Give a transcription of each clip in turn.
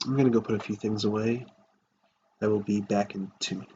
I'm going to go put a few things away. I will be back in 2 minutes.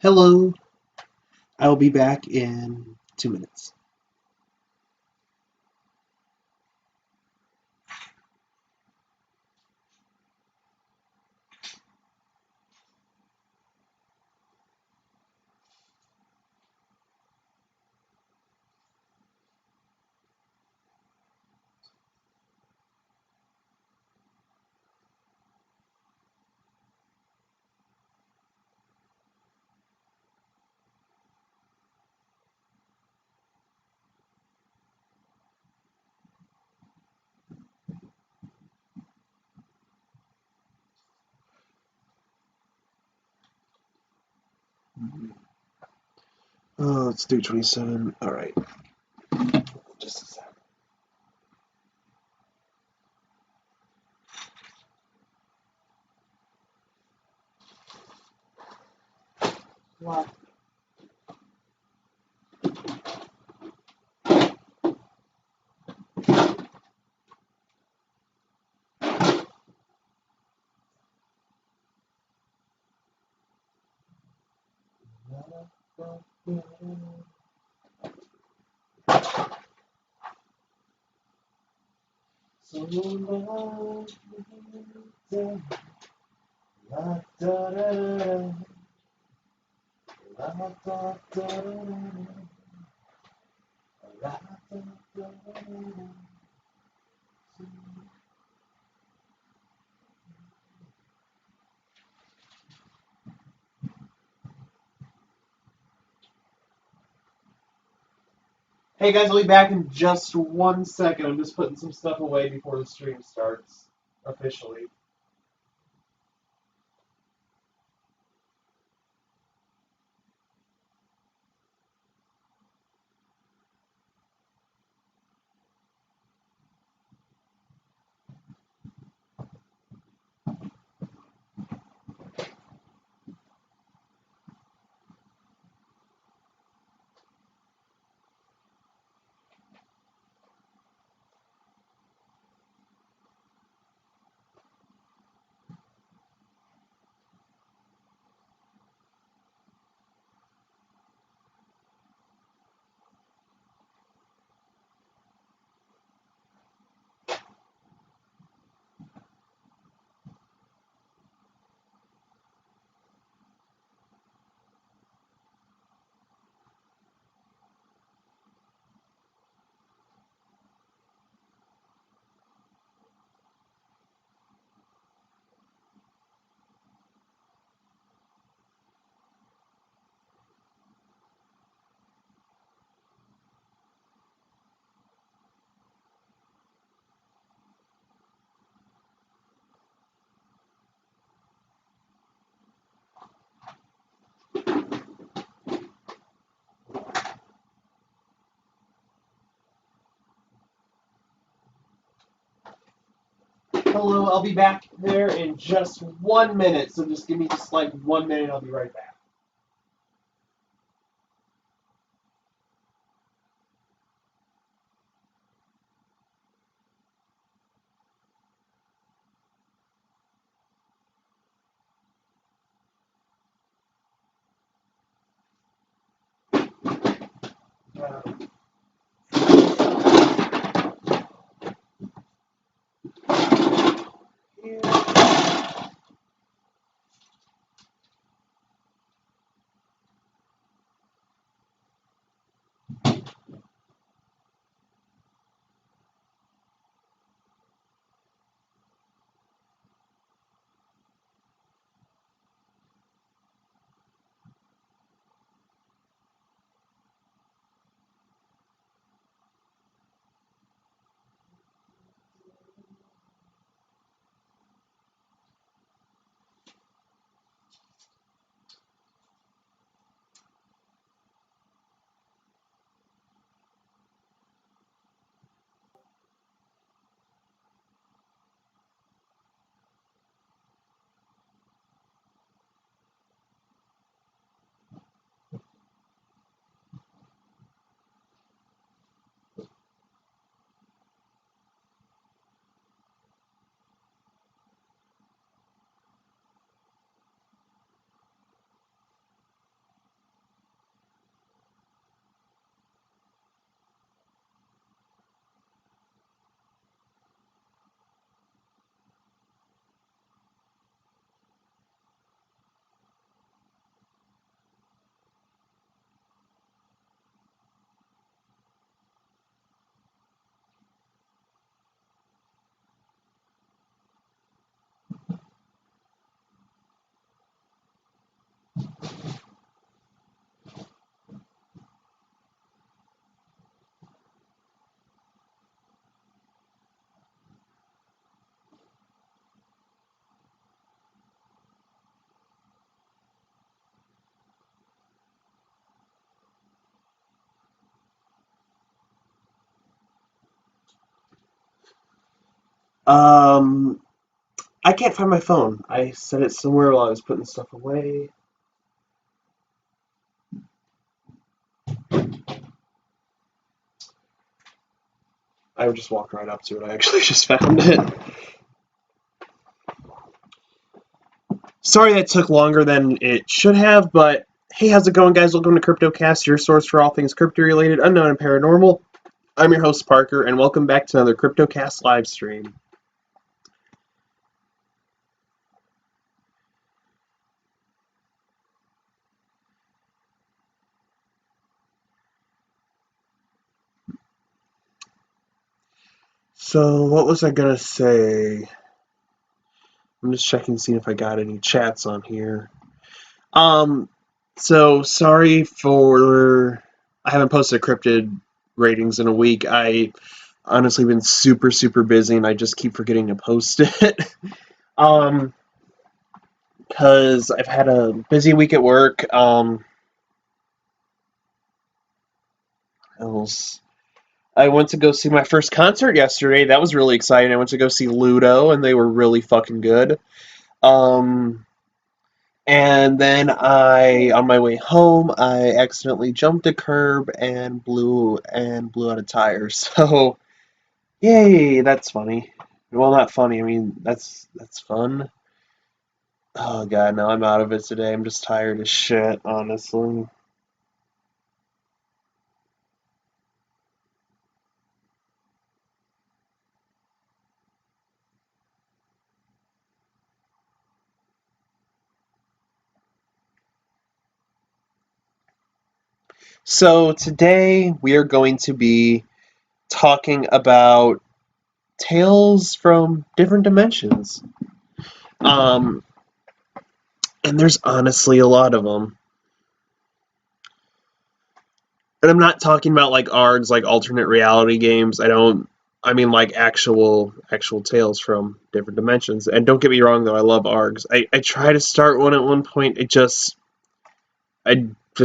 Hello. I will be back in 2 minutes. Oh, let's do 27. All right. Just a sec. What? So long, la da da la da da la da da. Hey guys, I'll be back in just 1 second. I'm just putting some stuff away before the stream starts officially. Hello, I'll be back there in just 1 minute, so just give me just like 1 minute, I'll be right back. I can't find my phone. I set it somewhere while I was putting stuff away. I would just walk right up to it. I actually just found it. Sorry that took longer than it should have, but hey, how's it going, guys? Welcome to Cryptocast, your source for all things crypto-related, unknown, and paranormal. I'm your host, Parker, and welcome back to another Cryptocast live stream. So, what was I gonna say? I'm just checking to see if I got any chats on here. So sorry for I haven't posted cryptid ratings in a week. I honestly been super, super busy and I just keep forgetting to post it. Because I've had a busy week at work. I went to go see my first concert yesterday. That was really exciting. I went to go see Ludo and they were really fucking good. And then on my way home, I accidentally jumped a curb and blew out a tire. So, yay, that's funny. Well, not funny. I mean, that's fun. Oh god, now I'm out of it today. I'm just tired as shit, honestly. So today we are going to be talking about tales from different dimensions. Um, and there's honestly a lot of them. And I'm not talking about like ARGs, like alternate reality games. I mean like actual tales from different dimensions. And don't get me wrong though, I love ARGs. I tried to start one at one point. I just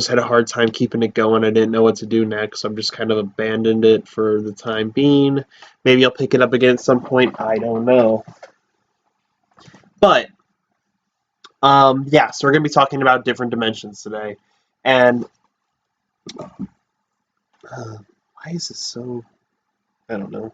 had a hard time keeping it going. I didn't know what to do next. So I'm just kind of abandoned it for the time being. Maybe I'll pick it up again at some point. I don't know. But yeah, so we're gonna be talking about different dimensions today, and why is this so? I don't know.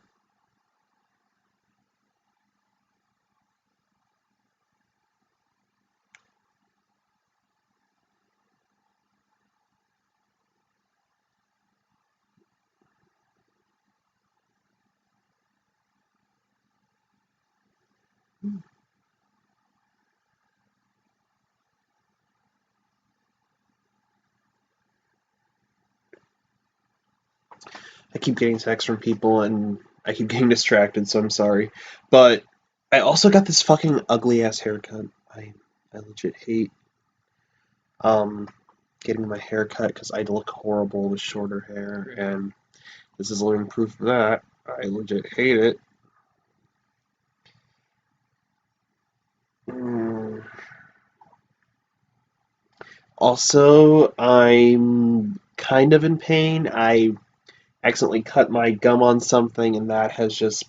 I keep getting texts from people, and I keep getting distracted, so I'm sorry. But I also got this fucking ugly ass haircut. I legit hate um getting my hair cut because I look horrible with shorter hair, and this is living proof of that. I legit hate it. Mm. Also, I'm kind of in pain. I accidentally cut my gum on something, and that's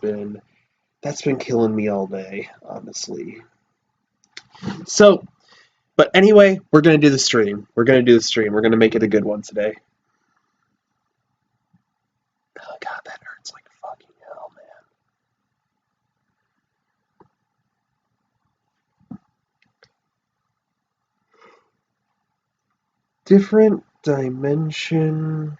been killing me all day, honestly. So, but anyway, we're gonna do the stream. We're gonna do the stream. We're gonna make it a good one today. Oh god, that hurts like fucking hell, man. Different dimension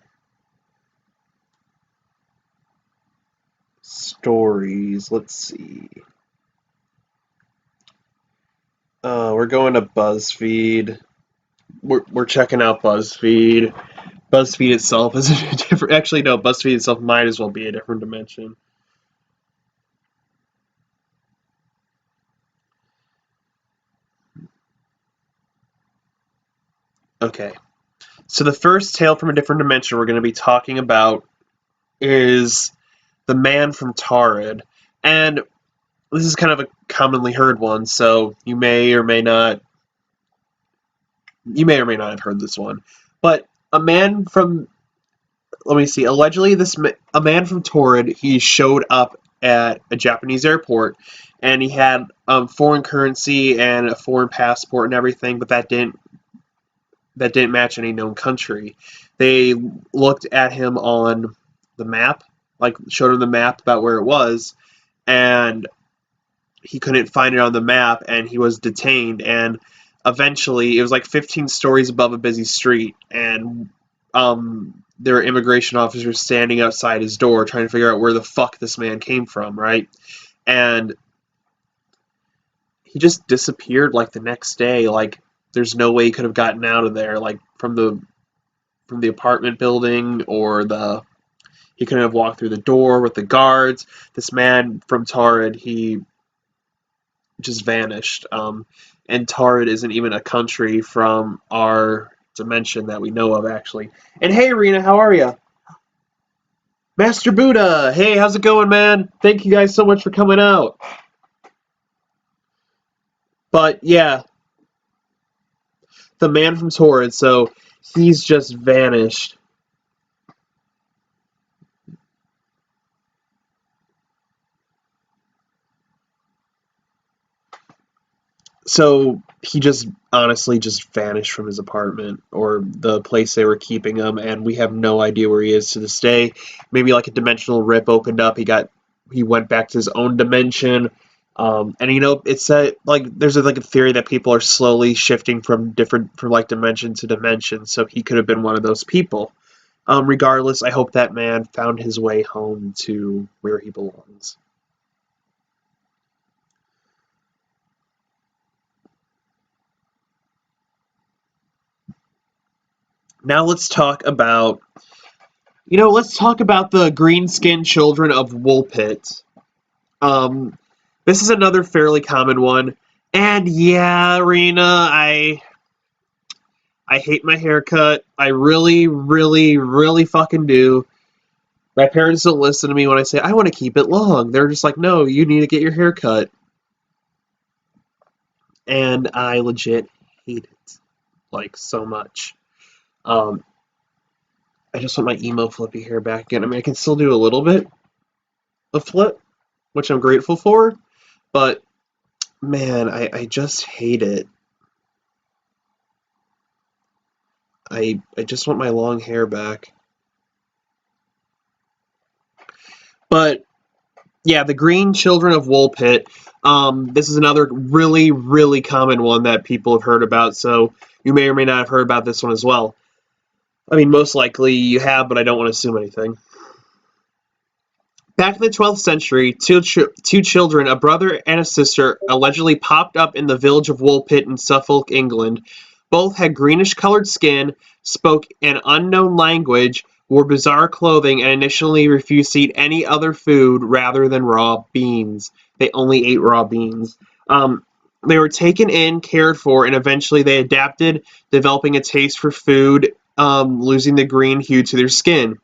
stories. Let's see. We're going to BuzzFeed. We're checking out BuzzFeed. BuzzFeed itself is a different. Actually, no. BuzzFeed itself might as well be a different dimension. Okay. So the first tale from a different dimension we're going to be talking about is the man from Tarid, and this is kind of a commonly heard one. So you may or may not have heard this one, but a man from let me see. Allegedly, a man from Torrid, he showed up at a Japanese airport, and he had foreign currency and a foreign passport and everything, but that didn't match any known country. They looked at him on the map, like showed him the map about where it was, and he couldn't find it on the map, and he was detained. And eventually, it was like 15 stories above a busy street, and there were immigration officers standing outside his door trying to figure out where the fuck this man came from, right? And he just disappeared like the next day. Like there's no way he could have gotten out of there, like from the apartment building, or the he couldn't have walked through the door with the guards. This man from Tarid, he just vanished. And Tarid isn't even a country from our dimension that we know of, actually. And hey, Rena, how are you? Master Buddha, hey, how's it going, man? Thank you guys so much for coming out. But yeah, the man from Tarid, so he's just vanished. So he just honestly just vanished from his apartment or the place they were keeping him, and we have no idea where he is to this day. Maybe like a dimensional rip opened up. He went back to his own dimension. And it's like there's like a theory that people are slowly shifting from like dimension to dimension. So he could have been one of those people. Regardless, I hope that man found his way home to where he belongs. Now let's talk about the green-skinned children of Woolpit. Um, this is another fairly common one, and yeah, Rena, I hate my haircut. I really, really, really fucking do. My parents don't listen to me when I say I want to keep it long. They're just like, no, you need to get your hair cut, and I legit hate it like so much. Um, I just want my emo flippy hair back again. I mean, I can still do a little bit of flip, which I'm grateful for, but Man, I just hate it. I just want my long hair back. But yeah, the Green Children of Woolpit. This is another really, really common one that people have heard about, so you may or may not have heard about this one as well. I mean, most likely you have, but I don't want to assume anything. Back in the 12th century, two children, a brother and a sister, allegedly popped up in the village of Woolpit in Suffolk, England. Both had greenish-colored skin, spoke an unknown language, wore bizarre clothing, and initially refused to eat any other food rather than raw beans. They only ate raw beans. They were taken in, cared for, and eventually they adapted, developing a taste for food, losing the green hue to their skin.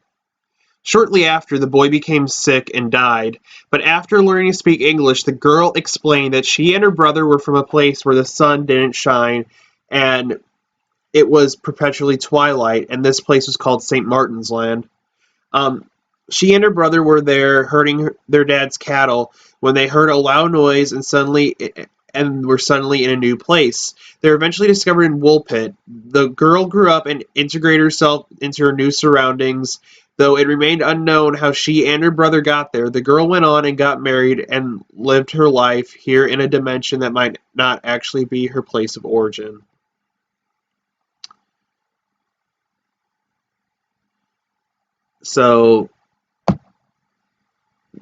Shortly after, the boy became sick and died, but after learning to speak English, the girl explained that she and her brother were from a place where the sun didn't shine and it was perpetually twilight, and this place was called St. Martin's Land. Um, she and her brother were there herding their dad's cattle when they heard a loud noise and were suddenly in a new place. They were eventually discovered in Woolpit. The girl grew up and integrated herself into her new surroundings. Though it remained unknown how she and her brother got there, the girl went on and got married and lived her life here in a dimension that might not actually be her place of origin. So,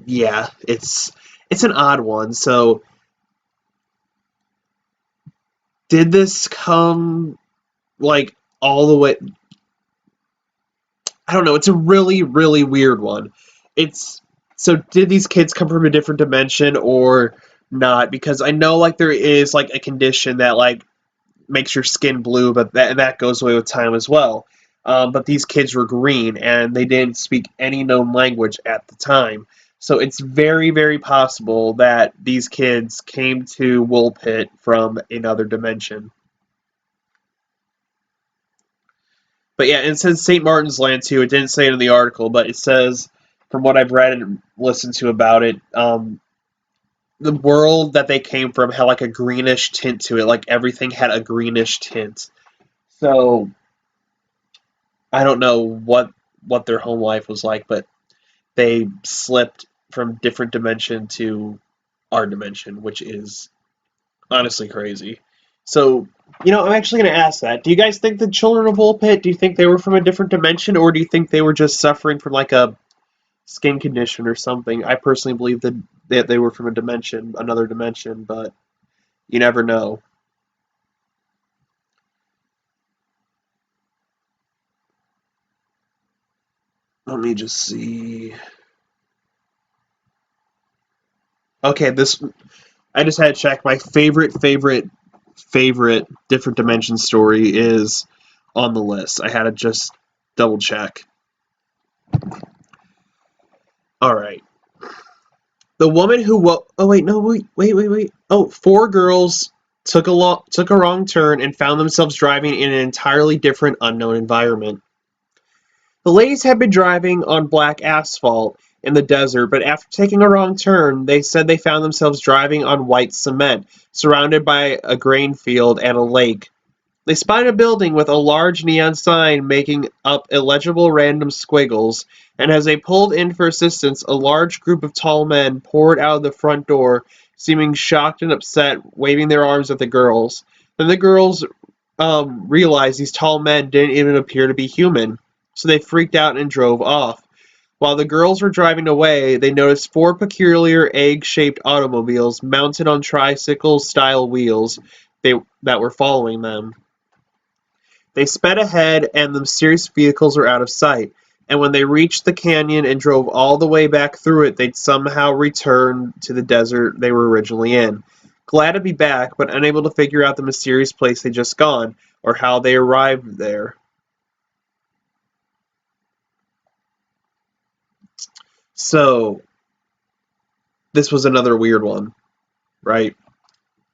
yeah, it's an odd one. So, did this come like all the way? I don't know. It's a really, really weird one. It's so did these kids come from a different dimension or not? Because I know like there is like a condition that like makes your skin blue, but that goes away with time as well. But these kids were green and they didn't speak any known language at the time. So it's very, very possible that these kids came to Woolpit from another dimension. But yeah, it says St. Martin's Land too. It didn't say it in the article, but it says, from what I've read and listened to about it, the world that they came from had like a greenish tint to it. Like everything had a greenish tint. So I don't know what their home life was like, but they slipped from different dimension to our dimension, which is honestly crazy. So, I'm actually going to ask that. Do you guys think the children of Woolpit, do you think they were from a different dimension, or do you think they were just suffering from like a skin condition or something? I personally believe that they were from another dimension, but you never know. Let me just see. Okay, this I just had to check. My favorite different dimension story is on the list. I had to just double check. All right. The woman who oh wait, no, wait. Oh, four girls took a wrong turn and found themselves driving in an entirely different unknown environment. The ladies had been driving on black asphalt in the desert, but after taking a wrong turn, they said they found themselves driving on white cement, surrounded by a grain field and a lake. They spotted a building with a large neon sign making up illegible random squiggles, and as they pulled in for assistance, a large group of tall men poured out of the front door, seeming shocked and upset, waving their arms at the girls. Then the girls realized these tall men didn't even appear to be human, so they freaked out and drove off. While the girls were driving away, they noticed four peculiar egg-shaped automobiles mounted on tricycle-style wheels that were following them. They sped ahead, and the mysterious vehicles were out of sight. And when they reached the canyon and drove all the way back through it, they'd somehow returned to the desert they were originally in. Glad to be back, but unable to figure out the mysterious place they'd just gone, or how they arrived there. So, this was another weird one, right?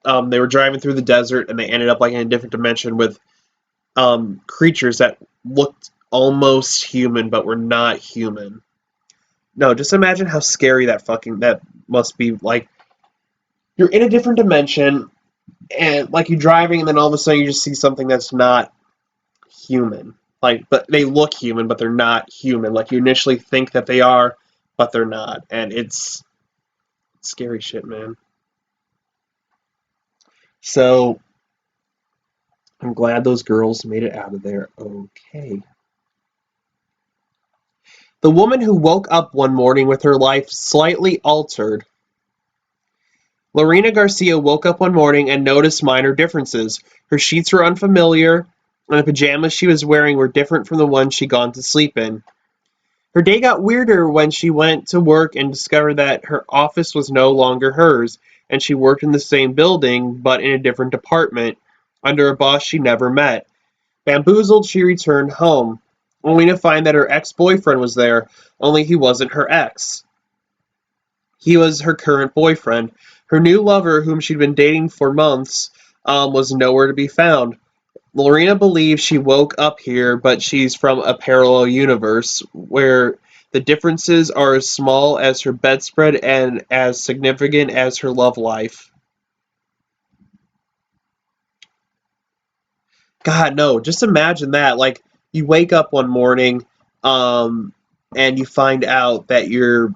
They were driving through the desert, and they ended up like in a different dimension with creatures that looked almost human, but were not human. No, just imagine how scary that must be. Like, you're in a different dimension, and like you're driving, and then all of a sudden you just see something that's not human. Like, but they look human, but they're not human. Like you initially think that they are, but they're not, and it's scary shit, man. So I'm glad those girls made it out of there okay. The woman who woke up one morning with her life slightly altered. Lorena Garcia woke up one morning and noticed minor differences. Her sheets were unfamiliar, and the pajamas she was wearing were different from the ones she'd gone to sleep in. Her day got weirder when she went to work and discovered that her office was no longer hers, and she worked in the same building but in a different department, under a boss she never met. Bamboozled, she returned home, only to find that her ex-boyfriend was there, only he wasn't her ex. He was her current boyfriend. Her new lover, whom she'd been dating for months, was nowhere to be found. Lorena believes she woke up here, but she's from a parallel universe where the differences are as small as her bedspread and as significant as her love life. God, no, just imagine that. Like, you wake up one morning, um, and you find out that you're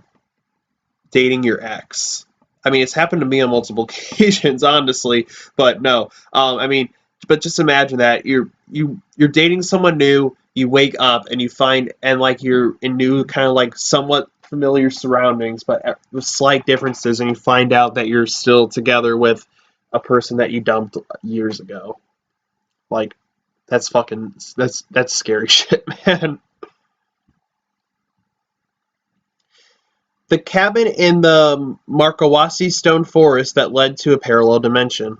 dating your ex. I mean, it's happened to me on multiple occasions, honestly, but no. I mean, but just imagine that you're dating someone new. You wake up and you find and like you're in new kind of like somewhat familiar surroundings, but with slight differences, and you find out that you're still together with a person that you dumped years ago. Like that's scary shit, man. The cabin in the Markawasi stone forest that led to a parallel dimension.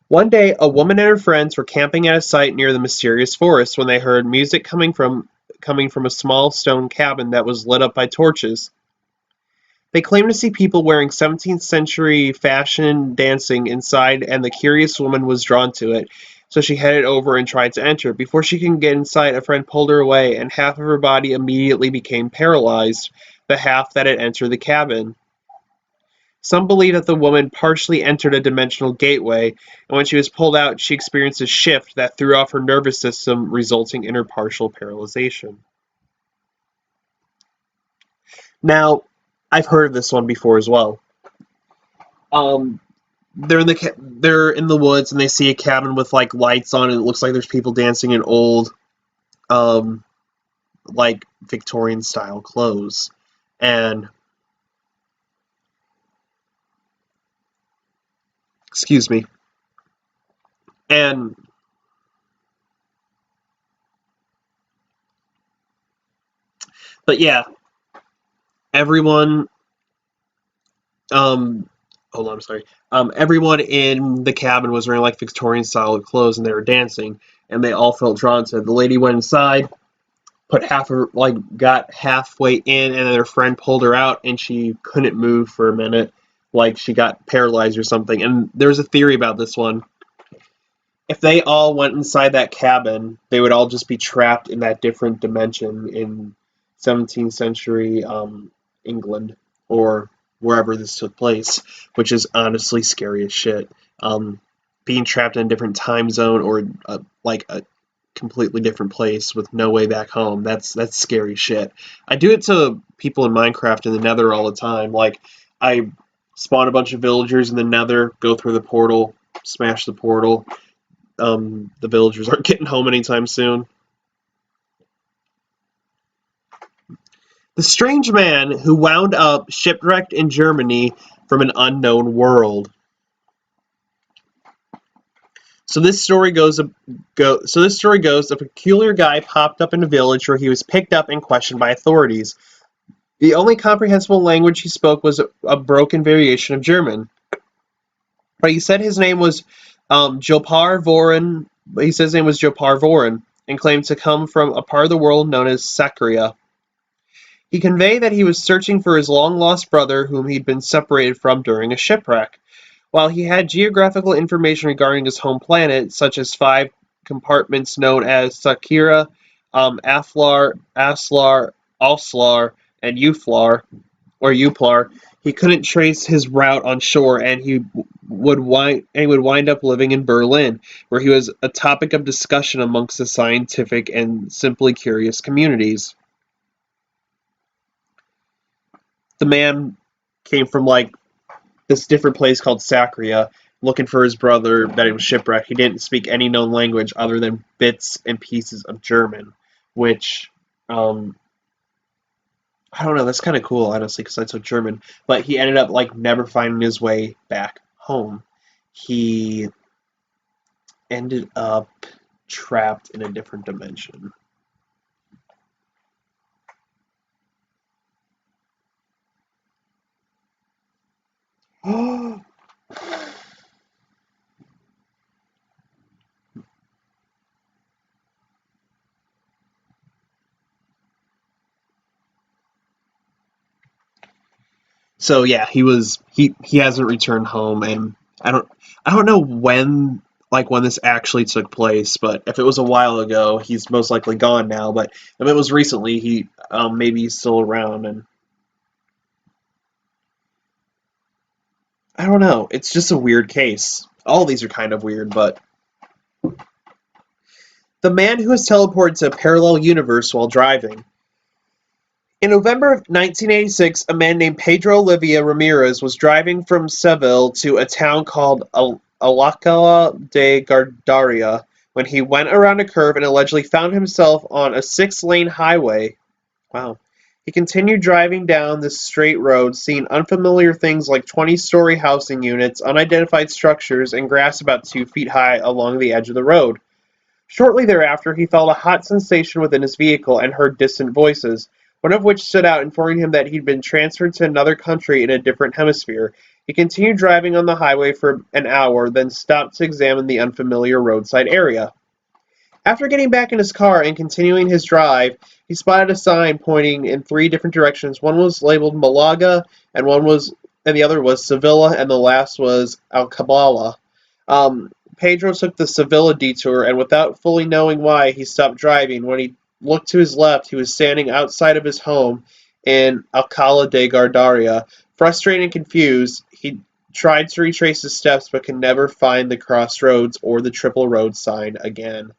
One day, a woman and her friends were camping at a site near the mysterious forest when they heard music coming from a small stone cabin that was lit up by torches. They claimed to see people wearing 17th century fashion dancing inside, and the curious woman was drawn to it, so she headed over and tried to enter. Before she could get inside, a friend pulled her away, and half of her body immediately became paralyzed, the half that had entered the cabin. Some believe that the woman partially entered a dimensional gateway, and when she was pulled out, she experienced a shift that threw off her nervous system, resulting in her partial paralyzation. Now, I've heard of this one before as well. Um, they're in the woods and they see a cabin with like lights on and it looks like there's people dancing in old um, like Victorian style clothes. And excuse me. And but yeah, everyone um hold on, I'm sorry. Everyone in the cabin was wearing like Victorian style clothes and they were dancing and they all felt drawn to it. The lady went inside, put half of her, like got halfway in, and then her friend pulled her out and she couldn't move for a minute, like she got paralyzed or something. And there's a theory about this one. If they all went inside that cabin, they would all just be trapped in that different dimension in 17th century England or wherever this took place, which is honestly scary as shit. Um, Being trapped in a different time zone or like a completely different place with no way back home. That's scary shit. I do it to people in Minecraft in the Nether all the time. Like I spawn a bunch of villagers in the Nether, go through the portal, smash the portal. The villagers aren't getting home anytime soon. The strange man who wound up shipwrecked in Germany from an unknown world. So this story goes. A peculiar guy popped up in a village where he was picked up and questioned by authorities. The only comprehensible language he spoke was a broken variation of German. But he said his name was Jopar Voren. He said his name was Jopar Voren and claimed to come from a part of the world known as Sakria. He conveyed that he was searching for his long-lost brother whom he'd been separated from during a shipwreck. While he had geographical information regarding his home planet, such as 5 compartments known as Sakira, Aflar, Aslar, Alslar, and Uflar, or Uplar, He couldn't trace his route on shore, and he would wind up living in Berlin, where he was a topic of discussion amongst the scientific and simply curious communities. The man came from like this different place called Sacria, looking for his brother that he was shipwrecked. He didn't speak any known language other than bits and pieces of German, which um, I don't know. That's kind of cool, honestly, because I took German. But he ended up like never finding his way back home. He ended up trapped in a different dimension. So yeah, he hasn't returned home, and I don't know when this actually took place, but if it was a while ago, he's most likely gone now. But if it was recently, he maybe he's still around, and I don't know. It's just a weird case. All these are kind of weird, but the man who was teleported to a parallel universe while driving. In November of 1986, a man named Pedro Olivia Ramirez was driving from Seville to a town called Alcalá de Gardaria when he went around a curve and allegedly found himself on a six-lane highway. Wow. He continued driving down this straight road, seeing unfamiliar things like 20-story housing units, unidentified structures, and grass about 2 feet high along the edge of the road. Shortly thereafter, he felt a hot sensation within his vehicle and heard distant voices, one of which stood out, informing him that he'd been transferred to another country in a different hemisphere. He continued driving on the highway for an hour, then stopped to examine the unfamiliar roadside area. After getting back in his car and continuing his drive, he spotted a sign pointing in three different directions. One was labeled Malaga, and the other was Sevilla, and the last was Alcabala. Pedro took the Sevilla detour, and without fully knowing why, he stopped driving. When he looked to his left, he was standing outside of his home in Alcalá de Gardaria. Frustrated and confused, he tried to retrace his steps but could never find the crossroads or the triple road sign again.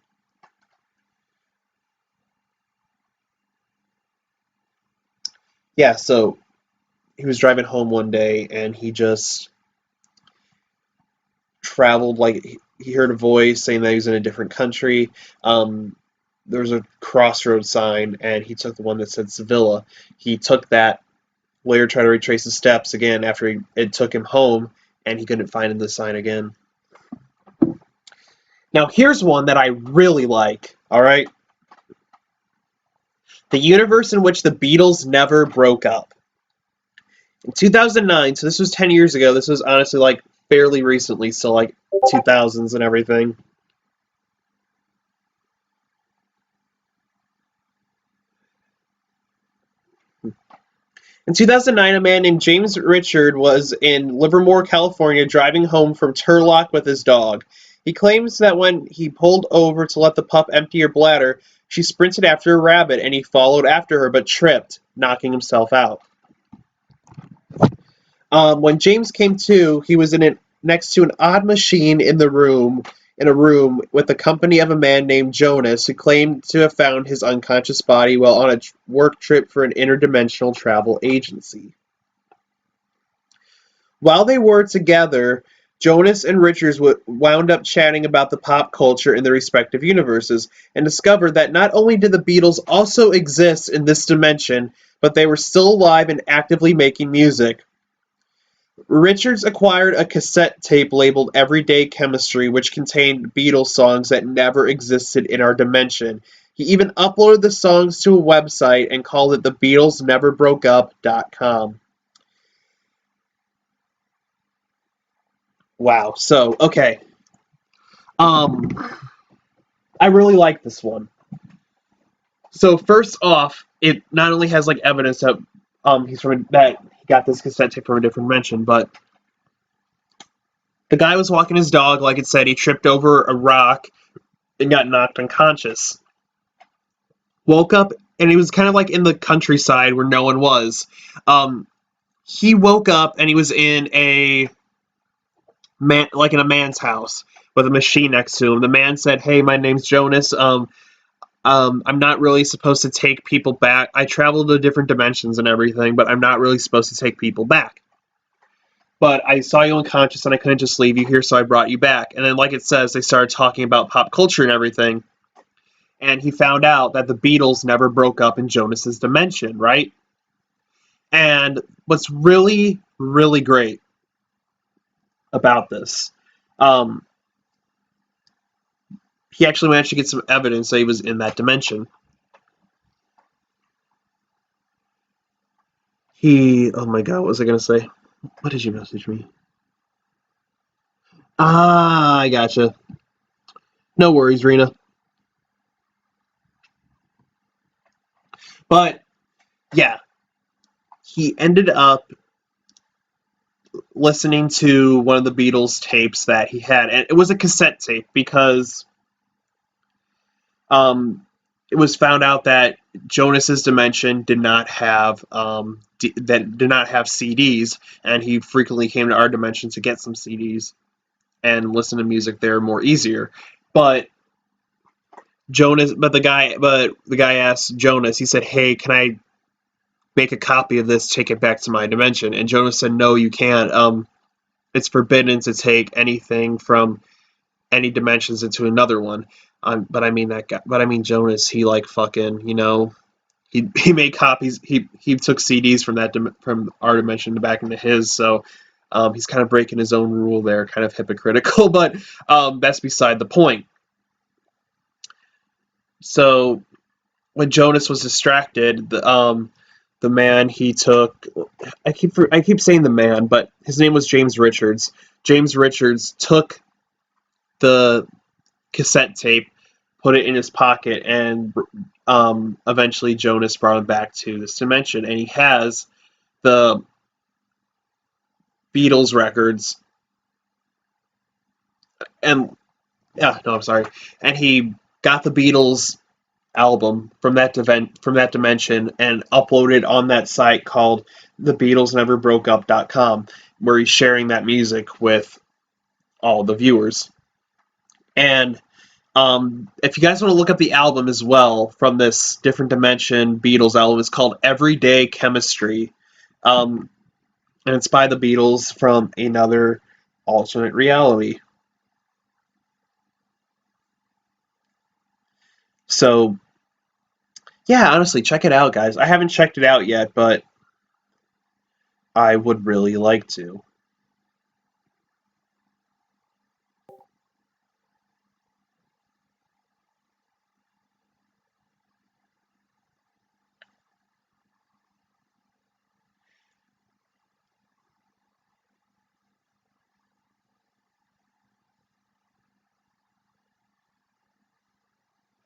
Yeah, so he was driving home one day and he just traveled like he heard a voice saying that he was in a different country. There was a crossroad sign and he took the one that said Sevilla. He took that, later tried to retrace his steps again after it took him home and he couldn't find the sign again. Now here's one that I really like, all right? The universe in which the Beatles never broke up. In 2009, so this was 10 years ago, this was honestly like fairly recently, so like 2000s and everything. In 2009, a man named James Richard was in Livermore, California, driving home from Turlock with his dog. He claims that when he pulled over to let the pup empty her bladder, she sprinted after a rabbit and he followed after her but tripped, knocking himself out. When James came to, he was next to an odd machine in a room with the company of a man named Jonas, who claimed to have found his unconscious body while on a work trip for an interdimensional travel agency. While they were together, Jonas and Richards wound up chatting about the pop culture in their respective universes, and discovered that not only did the Beatles also exist in this dimension, but they were still alive and actively making music. Richards acquired a cassette tape labeled Everyday Chemistry, which contained Beatles songs that never existed in our dimension. He even uploaded the songs to a website and called it thebeatlesneverbroakeup.com. Wow. So, okay. Um, I really like this one. So first off, it not only has like evidence that that he got this cassette tape from a different dimension, but the guy was walking his dog, like it said, he tripped over a rock and got knocked unconscious. Woke up and he was kind of like in the countryside where no one was. Um, he woke up and he was in a man, like in a man's house with a machine next to him. The man said, "Hey, my name's Jonas. I'm not really supposed to take people back. I traveled to different dimensions and everything, but I'm not really supposed to take people back. But I saw you unconscious and I couldn't just leave you here, so I brought you back." And then, like it says, they started talking about pop culture and everything. And he found out that the Beatles never broke up in Jonas's dimension, right? And what's really, really great about this, um, he actually managed to get some evidence that he was in that dimension. Oh my god, what was I going to say? What did you message me? Ah, I gotcha. No worries, Rena. But yeah, he ended up listening to one of the Beatles tapes that he had, and it was a cassette tape because it was found out that Jonas's dimension did not have that did not have CDs, and he frequently came to our dimension to get some CDs and listen to music there more easier. But the guy asked Jonas. He said, "Hey, can I make a copy of this, take it back to my dimension?" And Jonas said, "No, you can't. It's forbidden to take anything from any dimensions into another one." But I mean that guy. But I mean Jonas. He like fucking, he made copies. He took CDs from from our dimension back into his. So he's kind of breaking his own rule there, kind of hypocritical. But that's beside the point. So when Jonas was distracted, the man he took, I keep saying the man, but his name was James Richards. James Richards took the cassette tape, put it in his pocket, and eventually Jonas brought him back to this dimension, and he has the Beatles records, and yeah, no, I'm sorry, and he got the Beatles album from that dimension and uploaded on that site called thebeatlesneverbroakeup.com, where he's sharing that music with all the viewers. And if you guys want to look up the album as well from this different dimension Beatles album, it's called Everyday Chemistry, and it's by the Beatles from another alternate reality. So yeah, honestly, check it out, guys. I haven't checked it out yet, but I would really like to.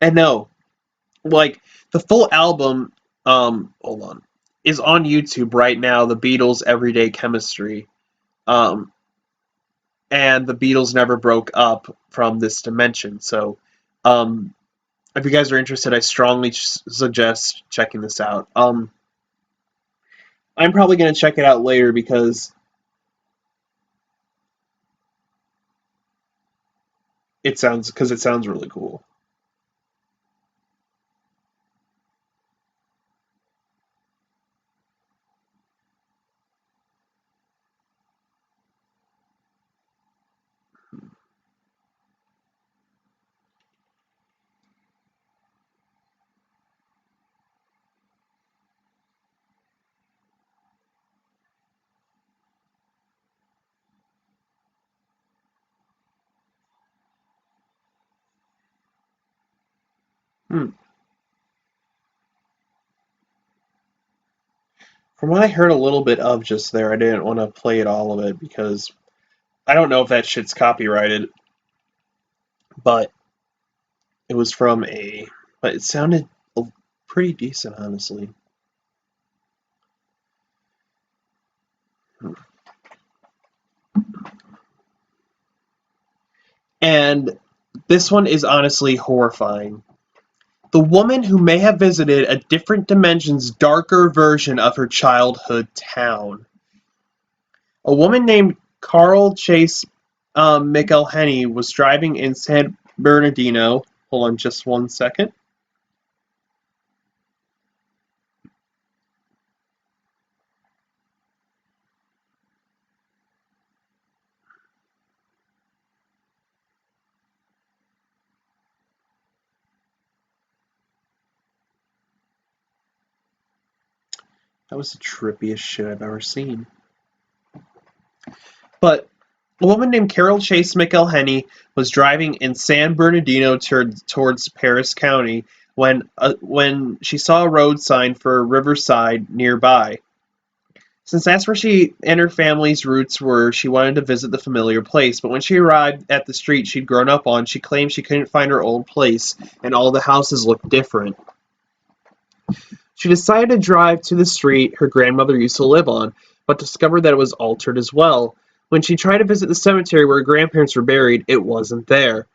And no, like the full album, hold on, is on YouTube right now. The Beatles' Everyday Chemistry, um, and the Beatles never broke up from this dimension. So, um, if you guys are interested, I strongly suggest checking this out. I'm probably gonna check it out later because it sounds really cool. Hmm. From what I heard a little bit of just there, I didn't want to play it all of it because I don't know if that shit's copyrighted, but it was from a, but it sounded pretty decent, honestly. And this one is honestly horrifying. The woman who may have visited a different dimension's darker version of her childhood town. A woman named Carl Chase McElhenney was driving in San Bernardino. Hold on just one second. That was the trippiest shit I've ever seen. But a woman named Carol Chase McElhenney was driving in San Bernardino towards Paris County when she saw a road sign for Riverside nearby. Since that's where she and her family's roots were, she wanted to visit the familiar place. But when she arrived at the street she'd grown up on, she claimed she couldn't find her old place, and all the houses looked different. She decided to drive to the street her grandmother used to live on, but discovered that it was altered as well. When she tried to visit the cemetery where her grandparents were buried, it wasn't there,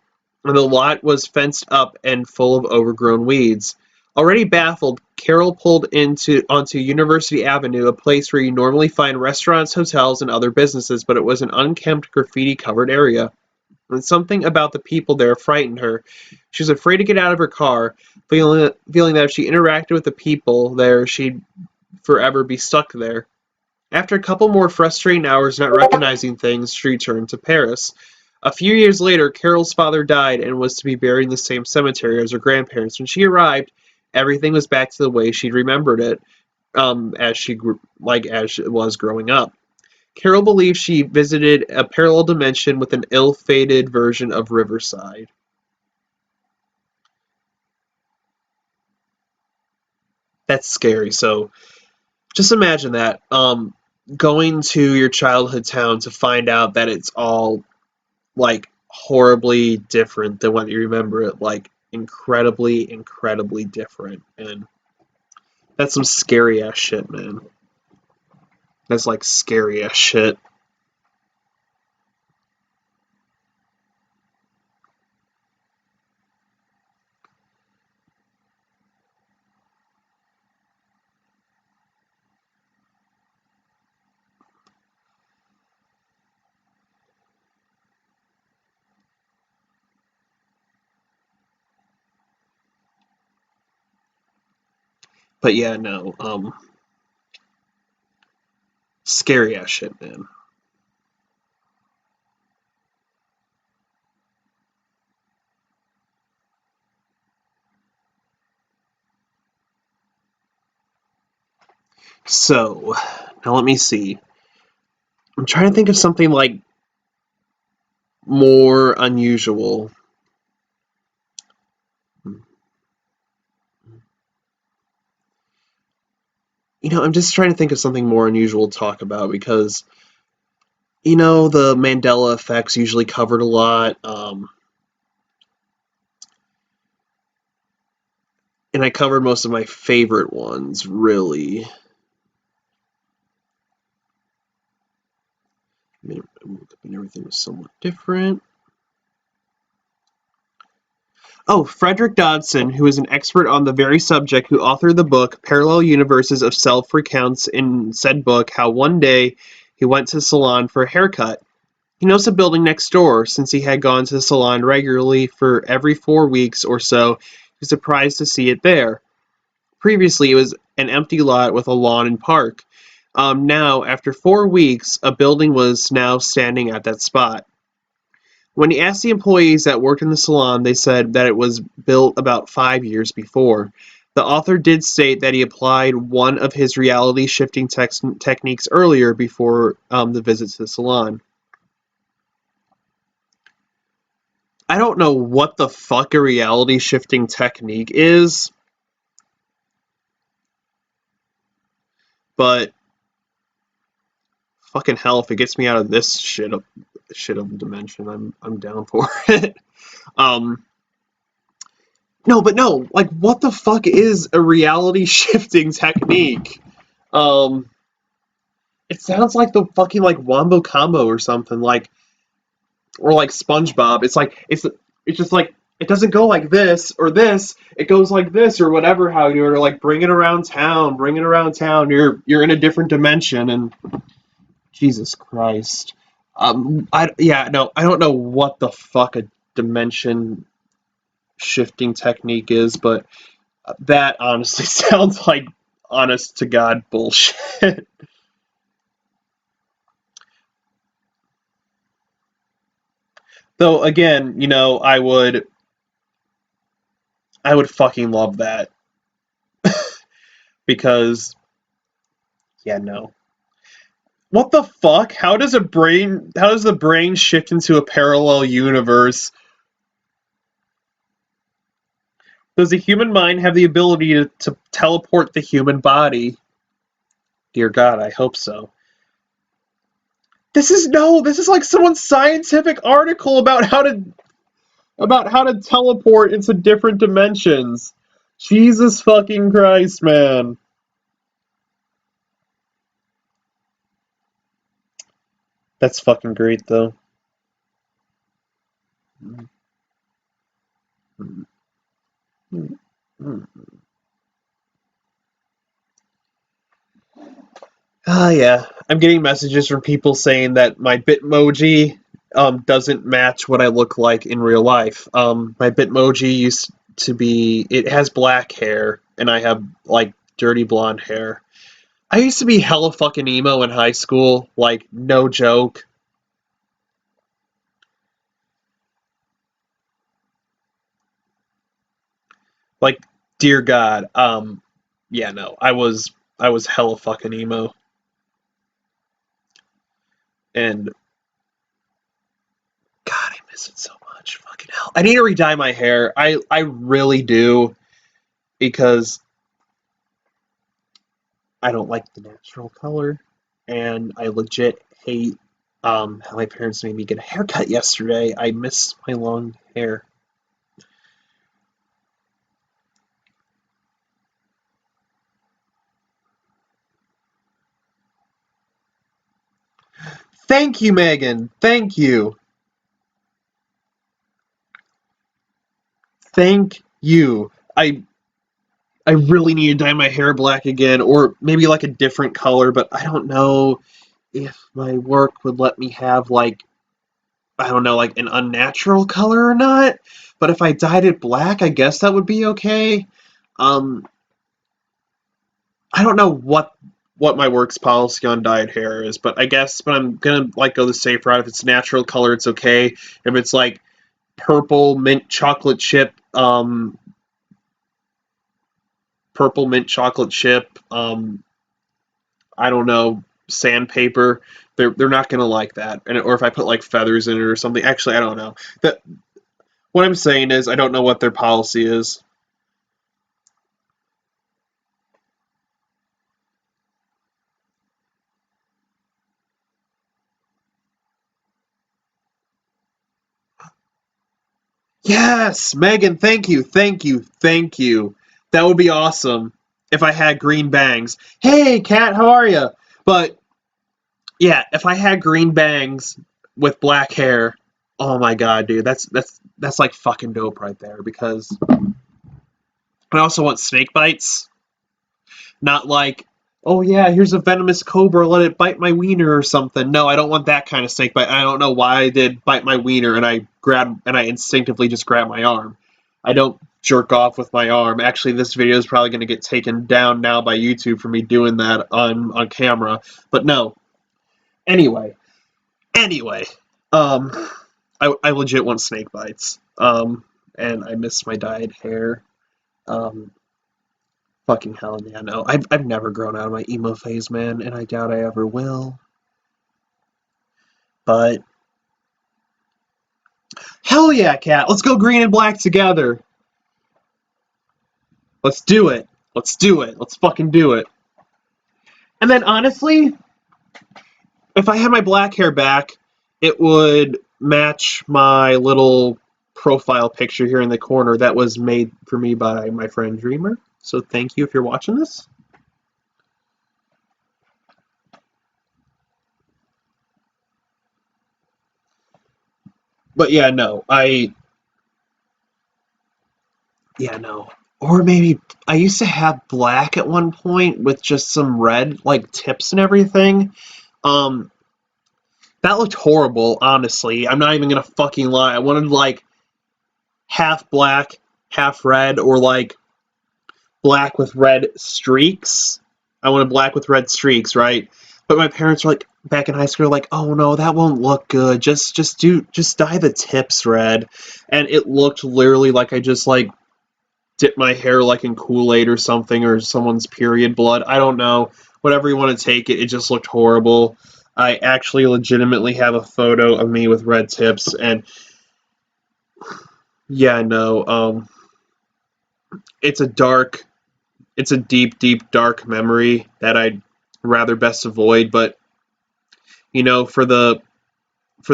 and the lot was fenced up and full of overgrown weeds. Already baffled, Carol pulled onto University Avenue, a place where you normally find restaurants, hotels, and other businesses, but it was an unkempt, graffiti-covered area. And something about the people there frightened her. She was afraid to get out of her car, feeling that if she interacted with the people there, she'd forever be stuck there. After a couple more frustrating hours not recognizing things, she returned to Paris. A few years later, Carol's father died and was to be buried in the same cemetery as her grandparents. When she arrived, everything was back to the way she'd remembered it, as it was growing up. Carol believes she visited a parallel dimension with an ill-fated version of Riverside. That's scary. So just imagine that. Going to your childhood town to find out that it's all like horribly different than what you remember it, like incredibly, incredibly different. And that's some scary ass shit, man. That's like scary ass shit. But yeah, no, scary ass shit, man. So, now let me see. I'm trying to think of something like more unusual. I'm just trying to think of something more unusual to talk about because, the Mandela effect's usually covered a lot. And I covered most of my favorite ones, really. Everything was somewhat different. Oh, Frederick Dodson, who is an expert on the very subject, who authored the book Parallel Universes of Self, recounts in said book how one day he went to the salon for a haircut. He knows the building next door, since he had gone to the salon regularly for every 4 weeks or so. He was surprised to see it there. Previously, it was an empty lot with a lawn and park. Now, after 4 weeks, a building was now standing at that spot. When he asked the employees that worked in the salon, they said that it was built about 5 years before. The author did state that he applied one of his reality shifting techniques earlier before the visit to the salon. I don't know what the fuck a reality shifting technique is, but fucking hell, if it gets me out of this shit of dimension, I'm down for it. um, no, but no, like, what the fuck is a reality shifting technique? Um, it sounds like the fucking like Wombo Combo or something, like, or like SpongeBob. It's just like it doesn't go like this or this. It goes like this or whatever. How you are like bring it around town. You're in a different dimension and Jesus Christ. Yeah, no, I don't know what the fuck a dimension shifting technique is, but that honestly sounds like honest to God bullshit. Though again, I would fucking love that because yeah, no. What the fuck? How does the brain shift into a parallel universe? Does the human mind have the ability to teleport the human body? Dear God, I hope so. This is like someone's scientific article about how to teleport into different dimensions. Jesus fucking Christ, man. That's fucking great though. Ah, yeah. I'm getting messages from people saying that my Bitmoji doesn't match what I look like in real life. My Bitmoji used to be, it has black hair, and I have, like, dirty blonde hair. I used to be hella fucking emo in high school, like, no joke. Like, dear God, yeah, no, I was hella fucking emo, and God, I miss it so much. Fucking hell, I need to re-dye my hair. I really do because I don't like the natural color, and I legit hate how my parents made me get a haircut yesterday. I miss my long hair. Thank you, Megan. Thank you. Thank you. I really need to dye my hair black again, or maybe like a different color, but I don't know if my work would let me have like I don't know, like an unnatural color or not. But if I dyed it black, I guess that would be okay. Um, I don't know what my work's policy on dyed hair is, but I guess but I'm gonna like go the safe route. If it's natural color, it's okay. If it's like purple mint chocolate chip, I don't know, sandpaper, they're not gonna like that. And or if I put like feathers in it or something. Actually, I don't know. That what I'm saying is I don't know what their policy is. Yes, Megan, thank you, thank you, thank you. That would be awesome if I had green bangs. Hey, Kat, how are you? But yeah, if I had green bangs with black hair, oh my god, dude, that's like fucking dope right there. Because I also want snake bites, not like, oh yeah, here's a venomous cobra, let it bite my wiener or something. No, I don't want that kind of snake bite. I don't know why I did bite my wiener and I instinctively just grabbed my arm. I don't jerk off with my arm. Actually, this video is probably going to get taken down now by YouTube for me doing that on camera. But no. Anyway, anyway, um, I legit want snake bites. And I miss my dyed hair. Um, Fucking hell, yeah, no. I've never grown out of my emo phase, man, and I doubt I ever will. But hell yeah, cat. Let's go green and black together. Let's do it. Let's do it. Let's fucking do it. And then honestly, if I had my black hair back, it would match my little profile picture here in the corner that was made for me by my friend Dreamer. So thank you if you're watching this. But yeah, no, yeah, no. Or maybe I used to have black at one point with just some red like tips and everything. Um That looked horrible, honestly. I'm not even gonna fucking lie. I wanted like half black, half red, or like black with red streaks. I wanted black with red streaks, right? But my parents were like, back in high school, like, oh no, that won't look good. Just dye the tips red. And it looked literally like I just like dipped my hair like in Kool-Aid or something, or someone's period blood. I don't know. Whatever you want to take it, it just looked horrible. I actually legitimately have a photo of me with red tips, and yeah, no, it's a dark, it's a deep, deep, dark memory that I'd rather best avoid. But you know, for the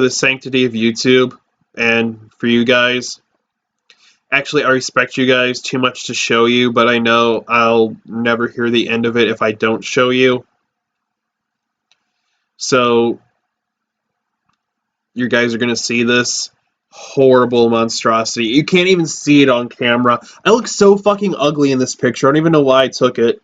sanctity of YouTube and for you guys, actually, I respect you guys too much to show you, but I know I'll never hear the end of it if I don't show you. So you guys are gonna see this horrible monstrosity. You can't even see it on camera. I look so fucking ugly in this picture. I don't even know why I took it.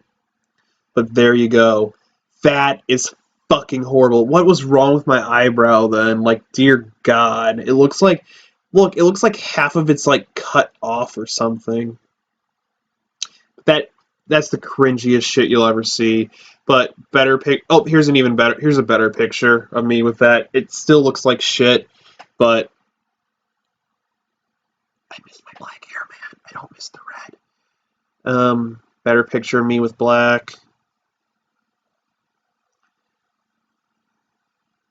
But there you go. That is fucking horrible. What was wrong with my eyebrow then? Like, dear God. It looks like, look, it looks like half of it's like cut off or something. That that's the cringiest shit you'll ever see. But better pic. Oh, here's an even better. Here's a better picture of me with that. It still looks like shit, but I miss my black hair, man. I don't miss the red. Better picture of me with black.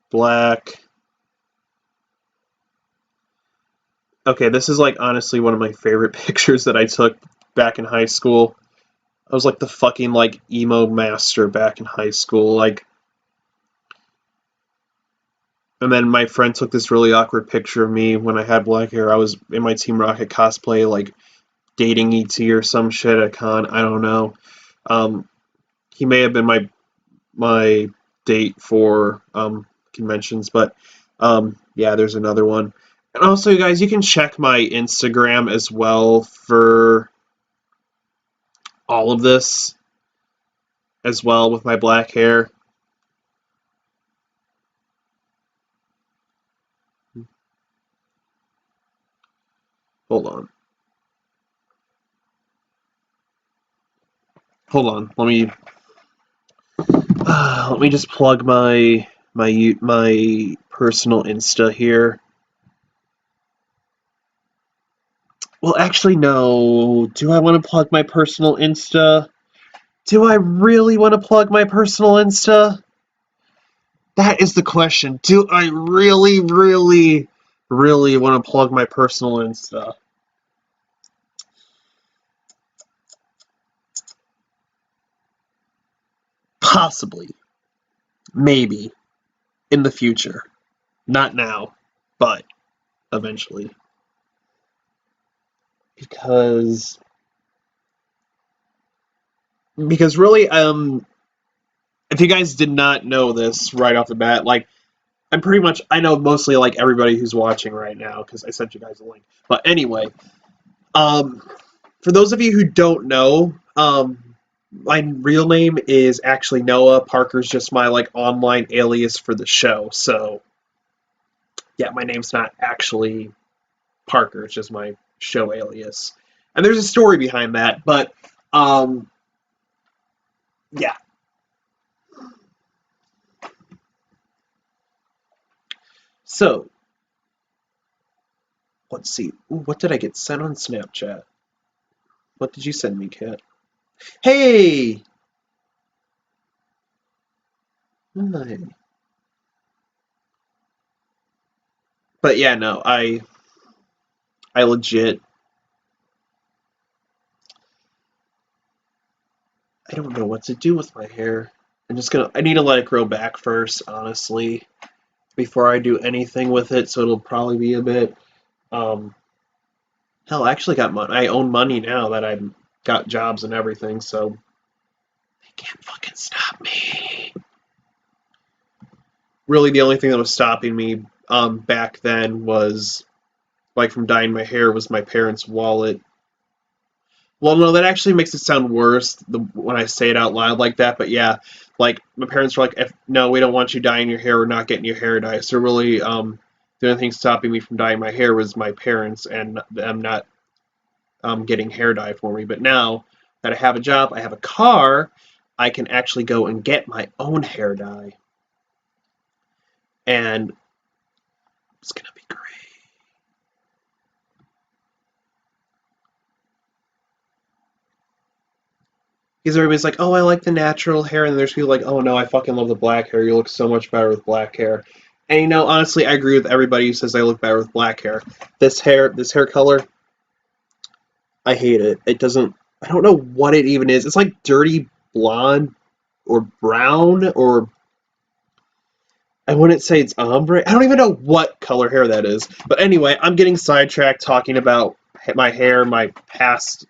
Black. Okay, this is like honestly one of my favorite pictures that I took back in high school. I was like the fucking like emo master back in high school. Like, and then my friend took this really awkward picture of me when I had black hair. I was in my Team Rocket cosplay, like dating ET or some shit at a con. I don't know. Um, he may have been my date for conventions, but yeah, there's another one. And also, you guys, you can check my Instagram as well for all of this as well with my black hair. Hold on. Hold on. Let me just plug my personal Insta here. Well, actually, no. Do I want to plug my personal Insta? Do I really want to plug my personal Insta? That is the question. Do I really, really, really want to plug my personal Insta? Possibly. Maybe. In the future. Not now, but eventually. Because really, if you guys did not know this right off the bat, like I'm pretty much I know mostly like everybody who's watching right now because I sent you guys a link. But anyway, um, for those of you who don't know, my real name is actually Noah. Parker's just my like online alias for the show. So yeah, my name's not actually Parker. It's just my show alias. And there's a story behind that, but yeah. So let's see. Ooh, what did I get sent on Snapchat? What did you send me, Kat? Hey! Hi. But yeah, no, I legit I don't know what to do with my hair. I need to let it grow back first, honestly, before I do anything with it, so it'll probably be a bit um hell, I actually got money. I own money now that I've got jobs and everything, so they can't fucking stop me. Really the only thing that was stopping me back then was like from dyeing my hair was my parents' wallet. Well, no, that actually makes it sound worse when I say it out loud like that. But yeah, like my parents were like, "If no, we don't want you dyeing your hair. We're not getting your hair dyed." So really, the only thing stopping me from dyeing my hair was my parents and them not getting hair dye for me. But now that I have a job, I have a car, I can actually go and get my own hair dye, and it's gonna be great. Because everybody's like, "Oh, I like the natural hair," and there's people like, "Oh no, I fucking love the black hair. You look so much better with black hair." And honestly, I agree with everybody who says I look better with black hair. This hair color, I hate it. It doesn't. I don't know what it even is. It's like dirty blonde or brown, or I wouldn't say it's ombre. I don't even know what color hair that is. But anyway, I'm getting sidetracked talking about my hair, my past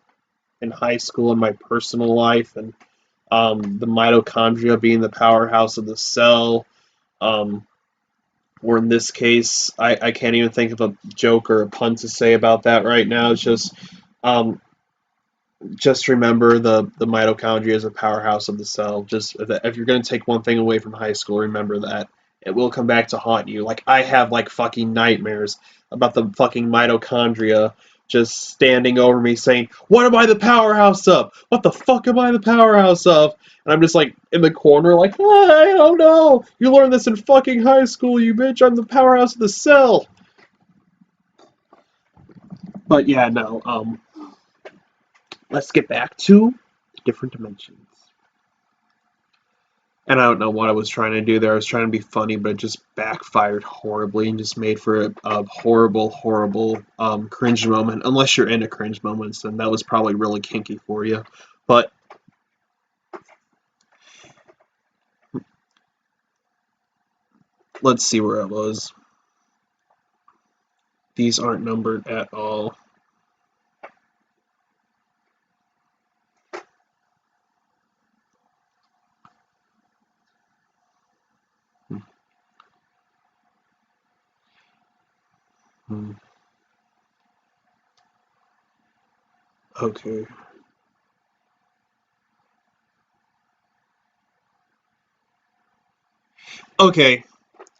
in high school, and my personal life, and the mitochondria being the powerhouse of the cell. Um, or in this case, I can't even think of a joke or a pun to say about that right now. It's um, just remember the mitochondria is a powerhouse of the cell. Just if you're going to take one thing away from high school, remember that it will come back to haunt you. Like I have like fucking nightmares about the fucking mitochondria just standing over me saying, "What am I the powerhouse of? What the fuck am I the powerhouse of?" And I'm just like in the corner, like, "I don't know. You learned this in fucking high school, you bitch. I'm the powerhouse of the cell." But yeah, no. Let's get back to different dimensions. And I don't know what I was trying to do there. I was trying to be funny, but it just backfired horribly and just made for a horrible, horrible cringe moment. Unless you're into cringe moments, then that was probably really kinky for you. But let's see where I was. These aren't numbered at all. Hmm. Okay. Okay.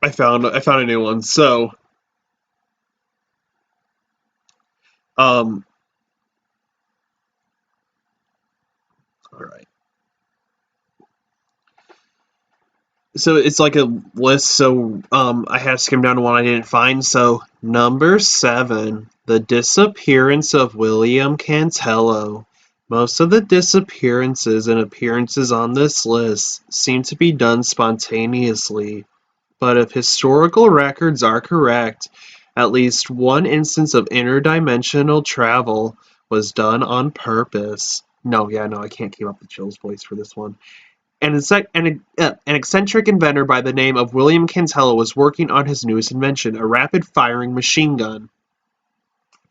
I found a new one. So, um, all right. So it's like a list. So I had to skim down to one I didn't find. So number 7, the disappearance of William Cantello. Most of the disappearances and appearances on this list seem to be done spontaneously, but if historical records are correct, at least one instance of interdimensional travel was done on purpose. No, yeah, no, I can't keep up the Chills voice for this one. An eccentric inventor by the name of William Cantello was working on his newest invention, a rapid-firing machine gun.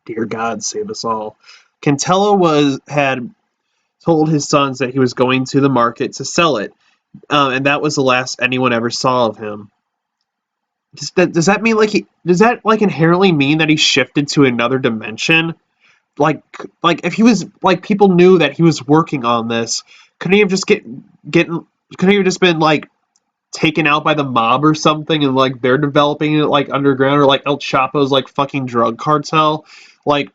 Dear God, save us all. Cantello had told his sons that he was going to the market to sell it, and that was the last anyone ever saw of him. Does that mean does that like inherently mean that he shifted to another dimension? Like if he was like people knew that he was working on this, couldn't he have just getting couldn't he have just been like taken out by the mob or something, and like they're developing it like underground, or like El Chapo's like fucking drug cartel? Like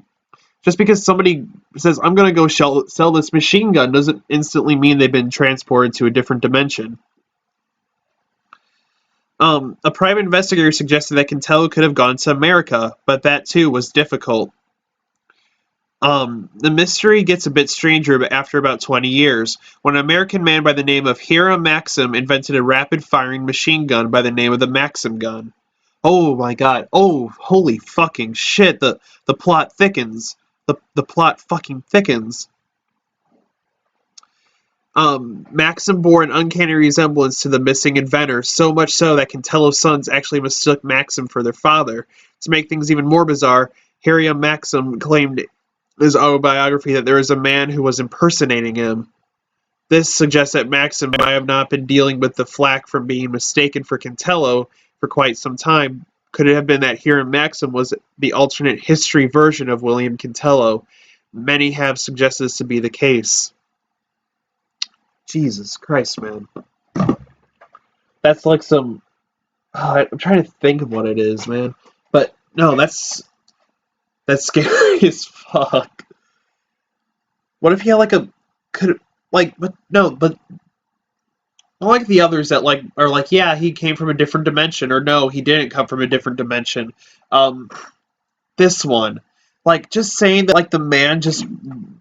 just because somebody says I'm gonna go sell this machine gun doesn't instantly mean they've been transported to a different dimension. A private investigator suggested that Cantello could have gone to America, but that too was difficult. The mystery gets a bit stranger after about 20 years, when an American man by the name of Hiram Maxim invented a rapid-firing machine gun by the name of the Maxim gun. Oh my god. Oh, holy fucking shit. The plot thickens. The plot fucking thickens. Maxim bore an uncanny resemblance to the missing inventor, so much so that Cantello's sons actually mistook Maxim for their father. To make things even more bizarre, Hiram Maxim claimed in his autobiography that there was a man who was impersonating him. This suggests that Maxim might have not been dealing with the flack from being mistaken for Cantello for quite some time. Could it have been that Hiram Maxim was the alternate history version of William Cantello? many have suggested this to be the case. Jesus Christ, man. That's like some. I'm trying to think of what it is, man. But no, that's scary as fuck. What if he had like a could like but no, but unlike the others that like are like, yeah, he came from a different dimension, or no, he didn't come from a different dimension. Um, this one, like just saying that like the man just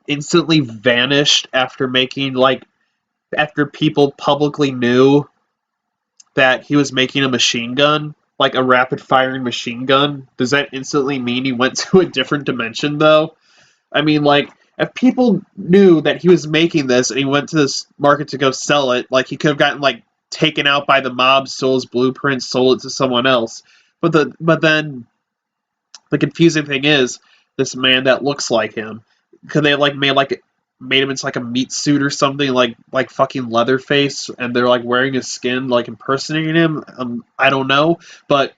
instantly vanished after making like after people publicly knew that he was making a machine gun, like a rapid firing machine gun. Does that instantly mean he went to a different dimension though? I mean, like, if people knew that he was making this and he went to this market to go sell it, like, he could have gotten, like, taken out by the mob, stole his blueprints, sold it to someone else. But then the confusing thing is, this man that looks like him, could they have, made him into, like, a meat suit or something, like fucking Leatherface, and they're, like, wearing his skin, like, impersonating him? I don't know, but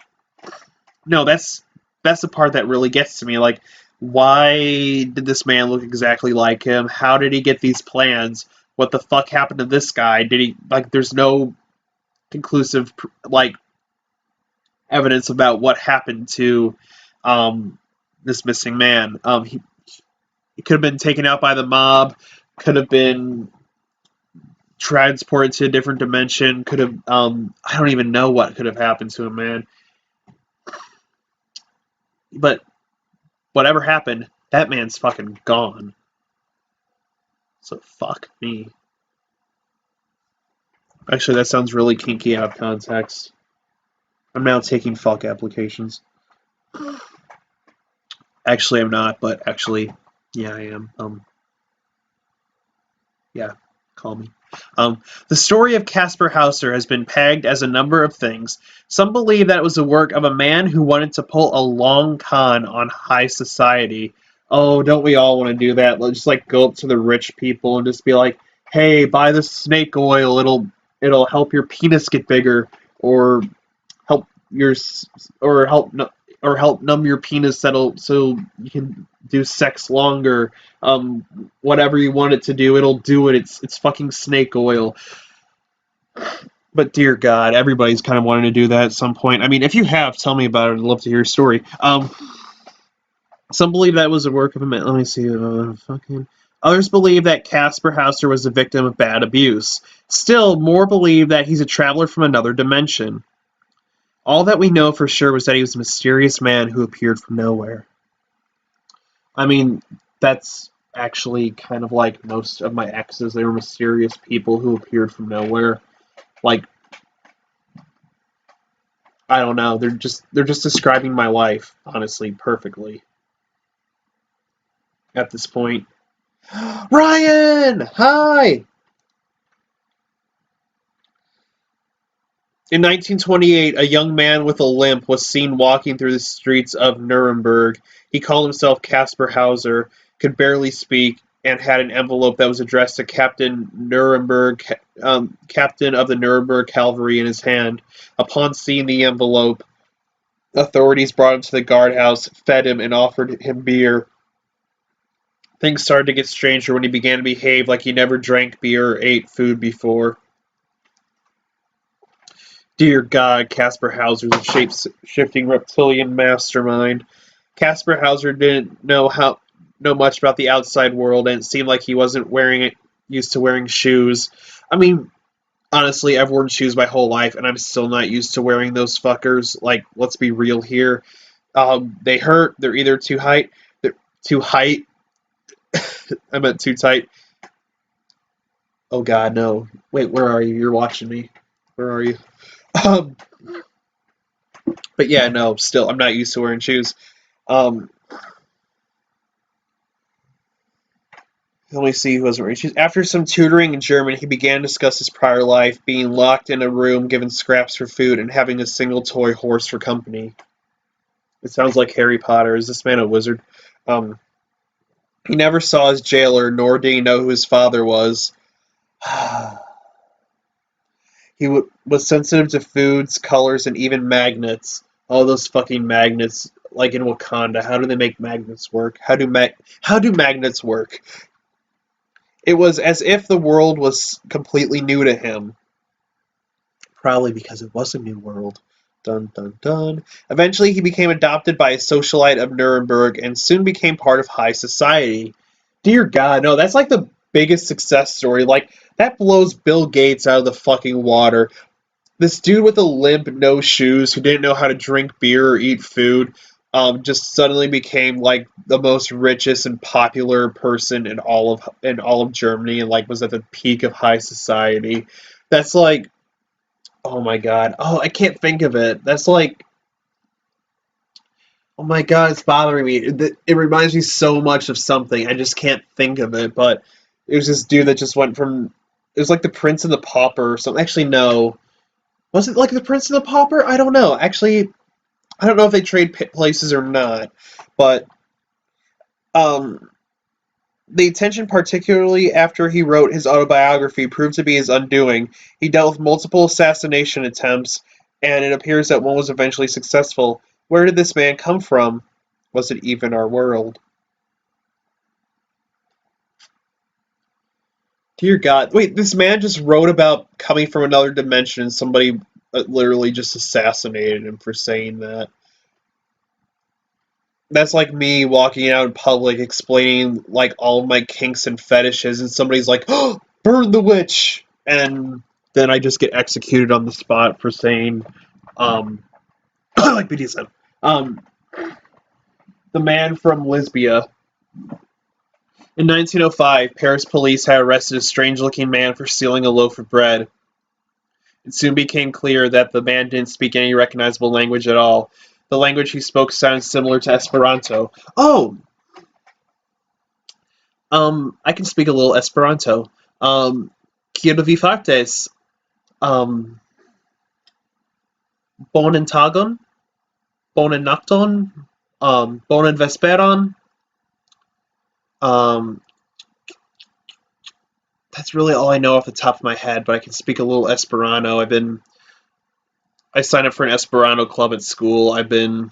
no, that's the part that really gets to me. Like, why did this man look exactly like him? How did he get these plans? What the fuck happened to this guy? Did he like? There's no conclusive like evidence about what happened to um, this missing man. He could have been taken out by the mob. Could have been transported to a different dimension. Could have. I don't even know what could have happened to him, man. But whatever happened, that man's fucking gone. So fuck me. Actually, that sounds really kinky out of context. I'm now taking fuck applications. Actually, I'm not, but actually, yeah, I am. Yeah, call me. The story of Caspar Hauser has been pegged as a number of things. Some believe that it was the work of a man who wanted to pull a long con on high society. Oh, don't we all want to do that? Let's just like go up to the rich people and just be like, "Hey, buy this snake oil. It'll help your penis get bigger, or help your or help or help numb your penis so you can do sex longer. Whatever you want it to do, it'll do it. It's fucking snake oil." But dear God, everybody's kind of wanting to do that at some point. I mean, if you have, tell me about it. I'd love to hear your story. Some believe that was a work of a man. Let me see. Fucking. Others believe that Caspar Hauser was a victim of bad abuse. Still, more believe that he's a traveler from another dimension. All that we know for sure was that he was a mysterious man who appeared from nowhere. I mean, that's actually kind of like most of my exes. They were mysterious people who appeared from nowhere. Like, I don't know. They're just describing my life, honestly, perfectly at this point. Ryan, hi. In 1928, a young man with a limp was seen walking through the streets of Nuremberg. He called himself Caspar Hauser, could barely speak, and had an envelope that was addressed to Captain of the Nuremberg Cavalry in his hand. Upon seeing the envelope, authorities brought him to the guardhouse, fed him, and offered him beer. Things started to get stranger when he began to behave like he never drank beer or ate food before. Dear God, Caspar Hauser's a shape-shifting reptilian mastermind. Caspar Hauser didn't know much about the outside world, and it seemed like he wasn't used to wearing shoes. I mean, honestly, I've worn shoes my whole life, and I'm still not used to wearing those fuckers. Like, let's be real here. They hurt. They're either too height. They're too height. I meant too tight. Oh God, no. Wait, where are you? You're watching me. Where are you? Um, but yeah, no. Still, I'm not used to wearing shoes. Um, Let me see who was wearing shoes. After some tutoring in German, he began to discuss his prior life, being locked in a room, given scraps for food, and having a single toy horse for company. It sounds like Harry Potter. Is this man a wizard? Um, he never saw his jailer, nor did he know who his father was. He was sensitive to foods, colors, and even magnets. All those fucking magnets. like in Wakanda, how do they make magnets work? How do magnets work? It was as if the world was completely new to him. Probably because it was a new world. Dun dun dun. Eventually, he became adopted by a socialite of Nuremberg and soon became part of high society. Dear God, no, that's like the biggest success story. Like, that blows Bill Gates out of the fucking water. This dude with a limp, no shoes, who didn't know how to drink beer or eat food, just suddenly became like the most richest and popular person in all of Germany, and like was at the peak of high society. That's like, oh my God, oh, I can't think of it. That's like, oh my God, it's bothering me. It reminds me so much of something. I just can't think of it. But it was this dude that just went from. It was like the Prince and the Pauper or something. Actually, no. Was it like the Prince and the Pauper? I don't know. Actually, I don't know if they trade places or not, but um, the attention, particularly after he wrote his autobiography, proved to be his undoing. He dealt with multiple assassination attempts, and it appears that one was eventually successful. Where did this man come from? Was it even our world? Dear God. Wait, this man just wrote about coming from another dimension, and somebody literally just assassinated him for saying that. That's like me walking out in public explaining like all of my kinks and fetishes, and somebody's like, "Oh, burn the witch!" And then I just get executed on the spot for saying, like BDSM. Um, the man from Lisbia. In 1905, Paris police had arrested a strange-looking man for stealing a loaf of bread. It soon became clear that the man didn't speak any recognizable language at all. The language he spoke sounded similar to Esperanto. Oh, I can speak a little Esperanto. Kiel vi fartes? Um, bonan tagon? Bonan nocton? Bonan vesperon? Um, that's really all I know off the top of my head, but I can speak a little Esperanto. I signed up for an Esperanto club at school. I've been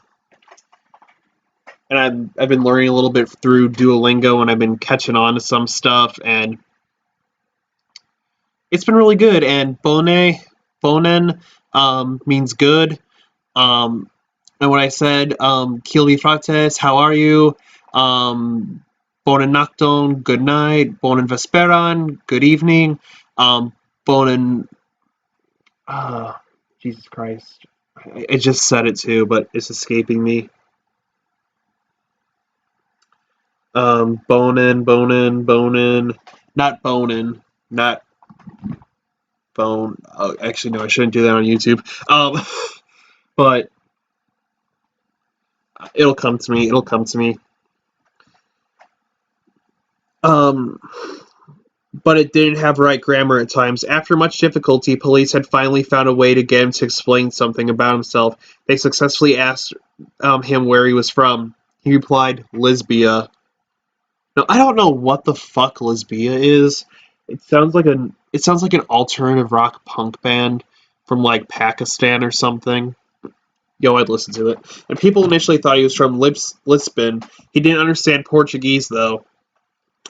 learning a little bit through Duolingo, and I've been catching on to some stuff, and it's been really good. And bonen, means good. Um, and when I said, Kili frates, how are you? Um, Bonen nocton, good night. Bonen vesperan, good evening. Bonen, uh, Jesus Christ. I just said it too, but it's escaping me. Bonen, not bonen, not bone. Oh, actually, no, I shouldn't do that on YouTube. But it'll come to me. It'll come to me. Um, but it didn't have right grammar at times. After much difficulty, police had finally found a way to get him to explain something about himself. They successfully asked him where he was from. He replied, Lisbia. Now, I don't know what the fuck Lisbia is. It sounds like an alternative rock punk band from like Pakistan or something. Yo, I'd listen to it. And people initially thought he was from Lisbon. He didn't understand Portuguese though,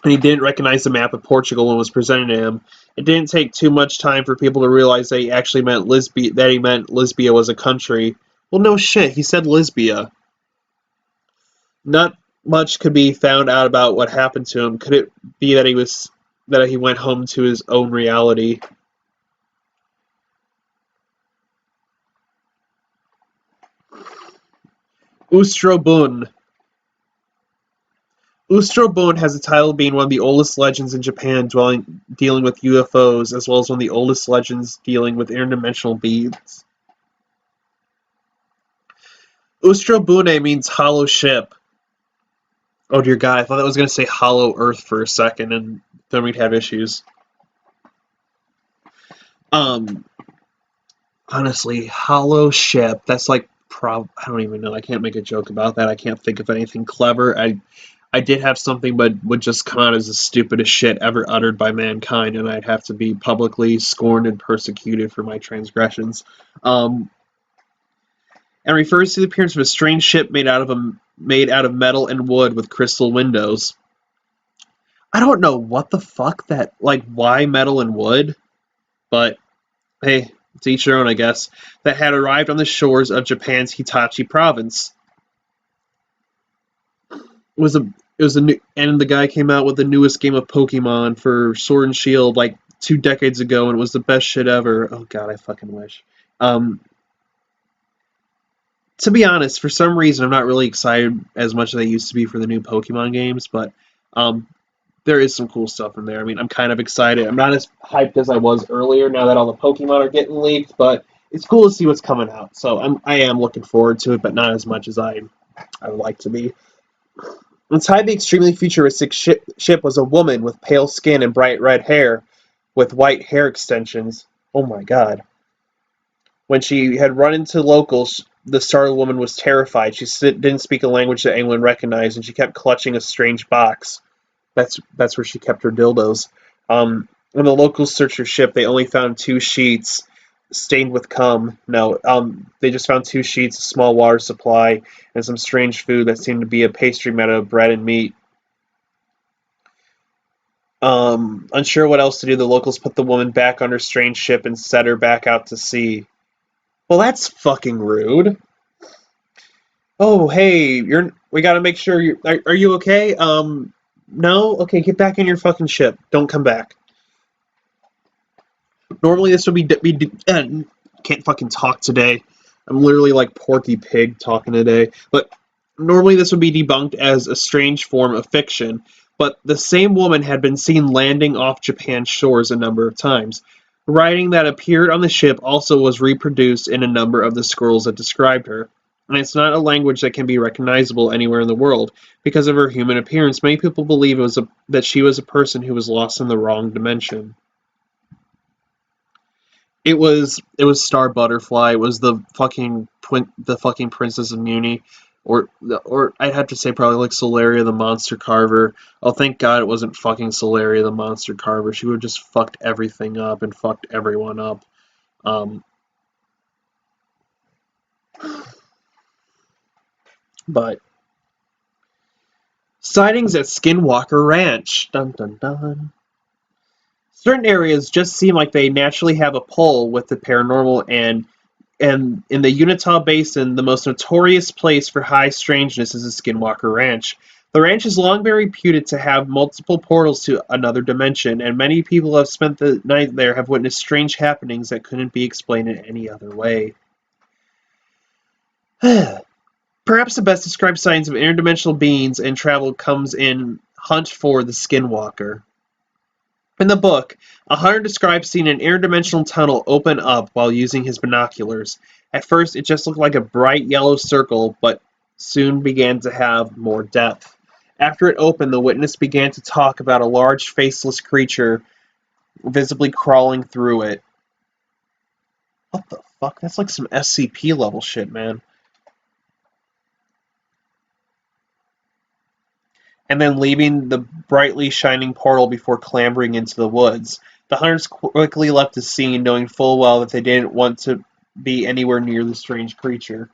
and he didn't recognize the map of Portugal when it was presented to him. It didn't take too much time for people to realize that he actually meant Lisbia was a country. Well, no shit, he said Lisbia. Not much could be found out about what happened to him. Could it be that he went home to his own reality? Ustrobun. Ustrobun has the title of being one of the oldest legends in Japan dealing with UFOs, as well as one of the oldest legends dealing with interdimensional beings. Ustrobune means hollow ship. Oh dear God, I thought that was going to say hollow earth for a second, and then we'd have issues. Um, Honestly, hollow ship. That's like I don't even know. I can't make a joke about that. I can't think of anything clever. I did have something, but would just come out as the stupidest shit ever uttered by mankind, and I'd have to be publicly scorned and persecuted for my transgressions. Um, and refers to the appearance of a strange ship made out of metal and wood with crystal windows. I don't know what the fuck that, like, why metal and wood, but hey, to each their own, I guess. That had arrived on the shores of Japan's Hitachi province. It was a it was a new, and the guy came out with the newest game of Pokemon for Sword and Shield like 2 decades ago, and it was the best shit ever. Oh god, I fucking wish. Um, to be honest, for some reason, I'm not really excited as much as I used to be for the new Pokemon games, but um, there is some cool stuff in there. I mean, I'm kind of excited. I'm not as hyped as I was earlier now that all the Pokemon are getting leaked, but it's cool to see what's coming out. So I am looking forward to it, but not as much as I would like to be. Inside the extremely futuristic ship was a woman with pale skin and bright red hair, with white hair extensions. Oh my god. When she had run into locals, the startled woman was terrified. She didn't speak a language that anyone recognized, and she kept clutching a strange box. That's where she kept her dildos. When the locals searched her ship, they only found 2 sheets stained with cum. No, they just found 2 sheets, a small water supply, and some strange food that seemed to be a pastry made out of bread and meat. Unsure what else to do, the locals put the woman back on her strange ship and set her back out to sea. Well, that's fucking rude. Oh, hey, we gotta make sure are you okay? No? Okay, get back in your fucking ship. Don't come back. Normally this would can't fucking talk today. I'm literally like Porky Pig talking today. But normally this would be debunked as a strange form of fiction. But the same woman had been seen landing off Japan's shores a number of times. Writing that appeared on the ship also was reproduced in a number of the scrolls that described her. And it's not a language that can be recognizable anywhere in the world. Because of her human appearance, many people believe that she was a person who was lost in the wrong dimension. It was Star Butterfly. It was the fucking Princess of Muni, or I'd have to say probably like Solaria the Monster Carver. Oh, thank God it wasn't fucking Solaria the Monster Carver. She would have just fucked everything up and fucked everyone up. Um, but sightings at Skinwalker Ranch. Dun dun dun. Certain areas just seem like they naturally have a pull with the paranormal, and in the Unitah Basin, the most notorious place for high strangeness is the Skinwalker Ranch. The ranch has long been reputed to have multiple portals to another dimension, and many people who have spent the night there have witnessed strange happenings that couldn't be explained in any other way. Perhaps the best described signs of interdimensional beings and travel comes in Hunt for the Skinwalker. In the book, a hunter describes seeing an interdimensional tunnel open up while using his binoculars. At first, it just looked like a bright yellow circle, but soon began to have more depth. After it opened, the witness began to talk about a large, faceless creature visibly crawling through it. What the fuck? That's like some SCP level shit, man. And then leaving the brightly shining portal before clambering into the woods. The hunters quickly left the scene, knowing full well that they didn't want to be anywhere near the strange creature.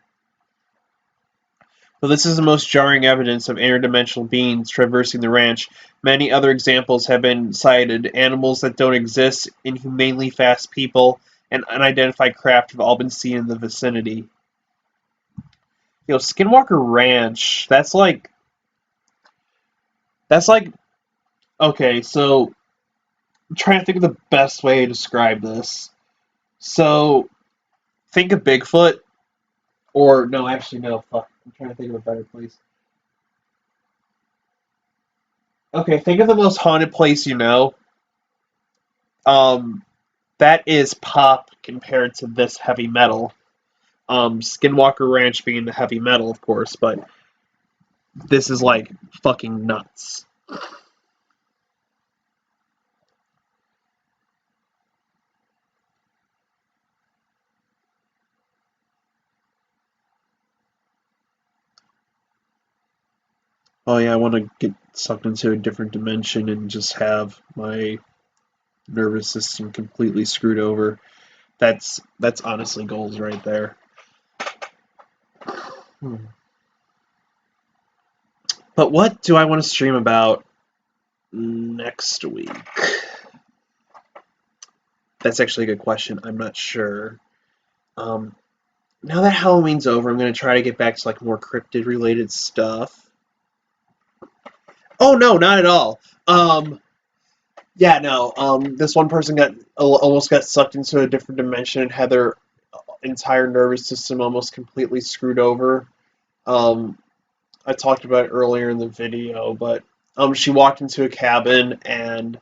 Though this is the most jarring evidence of interdimensional beings traversing the ranch, many other examples have been cited. Animals that don't exist, inhumanely fast people, and unidentified craft have all been seen in the vicinity. Skinwalker Ranch, that's like okay, so I'm trying to think of the best way to describe this. So think of Bigfoot, or no, actually no, fuck. I'm trying to think of a better place. Okay, think of the most haunted place you know. Um, that is pop compared to this heavy metal. Skinwalker Ranch being the heavy metal, of course, but this is like fucking nuts. Oh yeah, I want to get sucked into a different dimension and just have my nervous system completely screwed over. That's honestly goals right there. Hmm. But what do I want to stream about next week? That's actually a good question. I'm not sure. Um, Now that Halloween's over, I'm gonna try to get back to like more cryptid related stuff. Oh no, not at all. Yeah, no. This one person almost got sucked into a different dimension and had their entire nervous system almost completely screwed over. Um, I talked about it earlier in the video, but she walked into a cabin and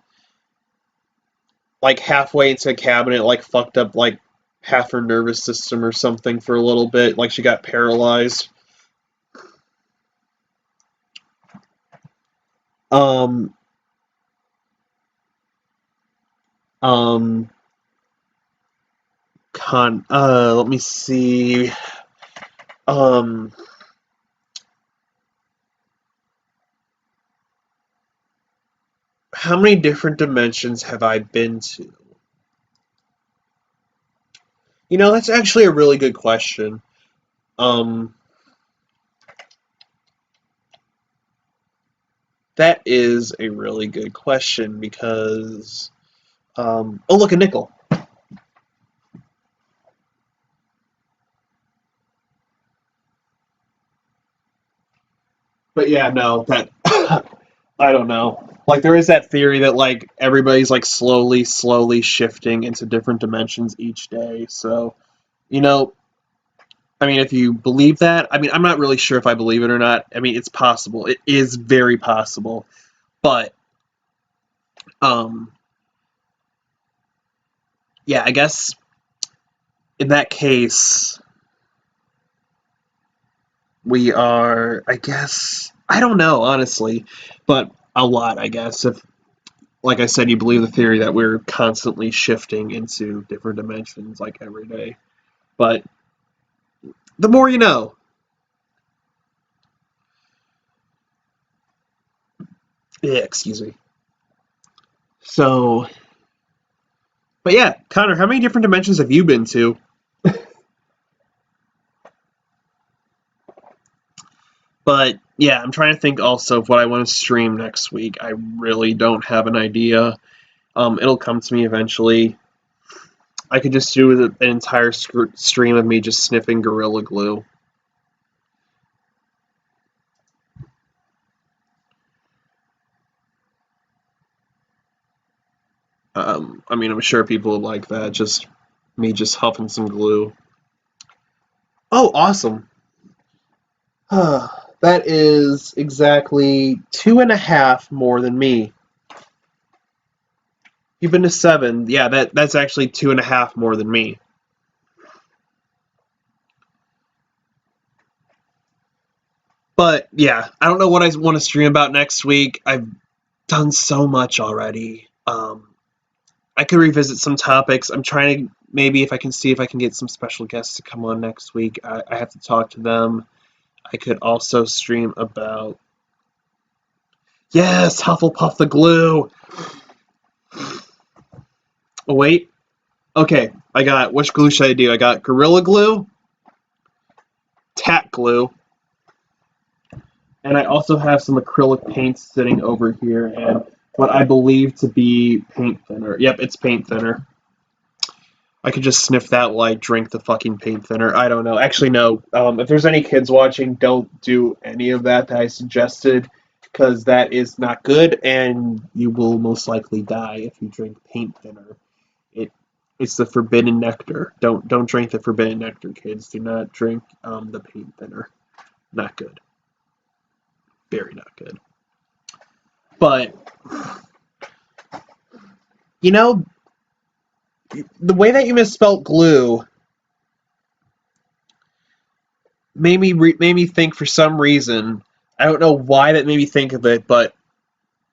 like halfway into a cabin, it like fucked up like half her nervous system or something for a little bit. Like she got paralyzed. Um, um, let me see. Um, how many different dimensions have I been to? You know, that's actually a really good question. Um, that is a really good question because, oh, look, a nickel. But yeah, no, that I don't know. Like there is that theory that like everybody's like slowly shifting into different dimensions each day. So, you know, I mean, if you believe that, I mean, I'm not really sure if I believe it or not. I mean, it's possible. It is very possible. But um yeah, I guess in that case we are I guess I don't know, honestly, but a lot, I guess, if like I said, you believe the theory that we're constantly shifting into different dimensions like every day. But the more you know. Yeah, excuse me. So, but yeah, Connor, how many different dimensions have you been to? But yeah, I'm trying to think also of what I want to stream next week. I really don't have an idea. It'll come to me eventually. I could just do an entire stream of me just sniffing Gorilla Glue. I mean, I'm sure people would like that. Just me just huffing some glue. Oh, awesome. That is exactly 2.5 more than me. You've been to 7. Yeah, that's actually 2.5 more than me. But yeah, I don't know what I want to stream about next week. I've done so much already. I could revisit some topics. I'm trying to maybe if I can see if I can get some special guests to come on next week. I have to talk to them. I could also stream about yes, Hufflepuff the glue. Oh wait, okay. I got which glue should I do? I got Gorilla Glue, Tack Glue, and I also have some acrylic paints sitting over here and what I believe to be paint thinner. Yep, it's paint thinner. I could just sniff that while I drink the fucking paint thinner. I don't know. Actually, no. If there's any kids watching, don't do any of that I suggested, because that is not good, and you will most likely die if you drink paint thinner. It it's the forbidden nectar. Don't drink the forbidden nectar, kids. Do not drink the paint thinner. Not good. Very not good. But you know, the way that you misspelt glue made me think for some reason. I don't know why that made me think of it, but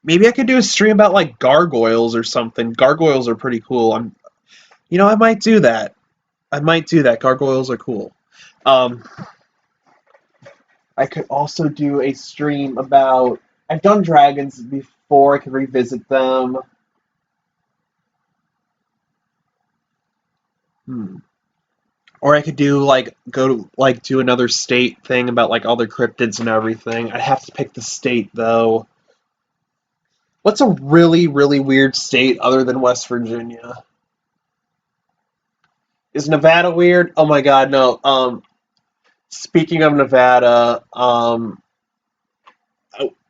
maybe I could do a stream about like gargoyles or something. Gargoyles are pretty cool. I might do that. I might do that. Gargoyles are cool. Um, I could also do a stream about. I've done dragons before. I could revisit them. Hmm. Or I could do like do another state thing about like all the cryptids and everything. I'd have to pick the state though. What's a really, really weird state other than West Virginia? Is Nevada weird? Oh my God, no. Speaking of Nevada, I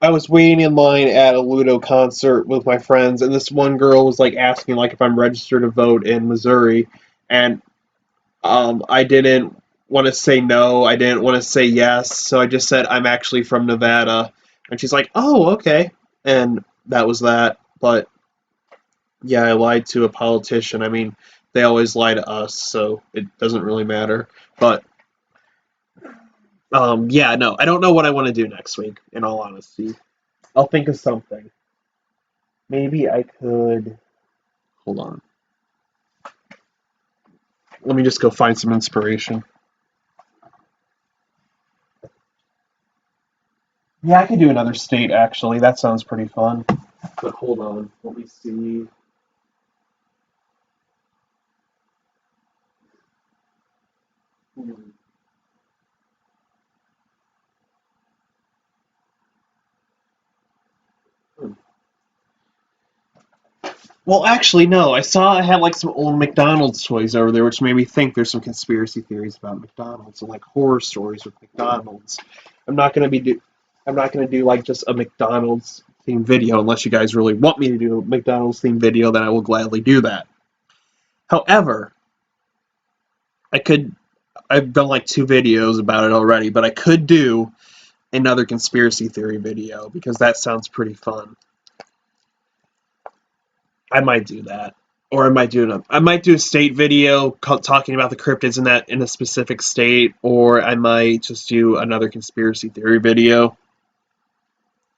was waiting in line at a Ludo concert with my friends, and this one girl was like asking like if I'm registered to vote in Missouri, and I didn't want to say no, I didn't want to say yes, so I just said I'm actually from Nevada, and she's like, "Oh, okay," and that was that. But yeah, I lied to a politician. I mean, they always lie to us, so it doesn't really matter. But yeah, no, I don't know what I want to do next week. In all honesty, I'll think of something. Maybe I could. Hold on. Let me just go find some inspiration. Yeah, I could do another state actually. That sounds pretty fun. But hold on. Let me see. Hmm. Well, actually, no. I saw I had like some old McDonald's toys over there, which made me think there's some conspiracy theories about McDonald's and like horror stories with McDonald's. I'm not gonna be do. I'm not gonna do like just a McDonald's themed video unless you guys really want me to do a McDonald's themed video. Then I will gladly do that. However, I could. I've done like 2 videos about it already, but I could do another conspiracy theory video because that sounds pretty fun. I might do that, or I might do a state video talking about the cryptids in a specific state, or I might just do another conspiracy theory video.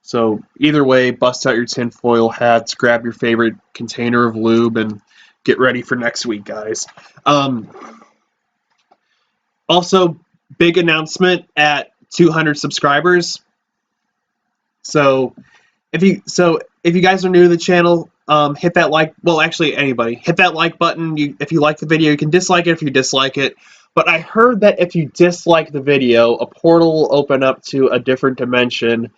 So either way, bust out your tinfoil hats, grab your favorite container of lube, and get ready for next week, guys. Um, Also, big announcement at 200 subscribers. So if you guys are new to the channel, hit that like. Well, actually, anybody hit that like button. If you like the video, you can dislike it if you dislike it. But I heard that if you dislike the video, a portal will open up to a different dimension,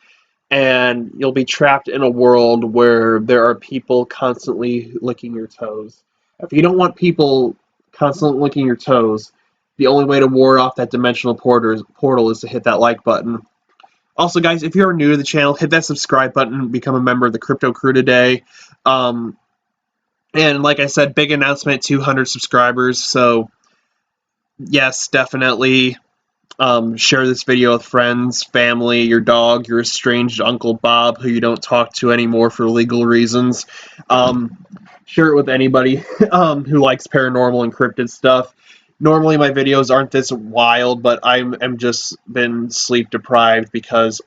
and you'll be trapped in a world where there are people constantly licking your toes. If you don't want people constantly licking your toes, the only way to ward off that dimensional portal is to hit that like button. Also, guys, if you're new to the channel, hit that subscribe button and become a member of the Crypto Crew today. Um, and like I said, big announcement, 200 subscribers. So, yes, definitely share this video with friends, family, your dog, your estranged Uncle Bob who you don't talk to anymore for legal reasons. Share it with anybody who likes paranormal and cryptid stuff. Normally my videos aren't this wild, but I'm just been sleep deprived because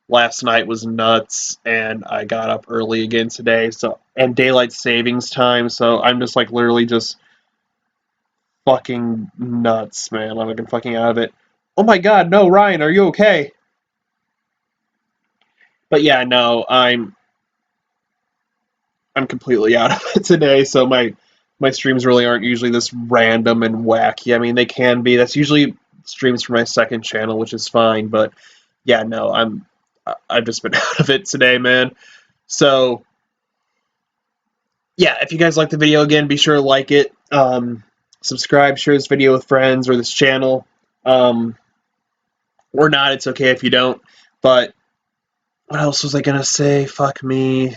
last night was nuts and I got up early again today, so and daylight savings time, so I'm just like literally just fucking nuts, man. I'm like fucking out of it. Oh my god, no, Ryan, are you okay? But yeah, no, I'm completely out of it today, so my streams really aren't usually this random and wacky. I mean, they can be. That's usually streams for my second channel, which is fine, but yeah, no, I've just been out of it today, man. So, yeah, if you guys like the video, again, be sure to like it, subscribe, share this video with friends or this channel, or not. It's okay if you don't. But what else was I gonna say? Fuck me.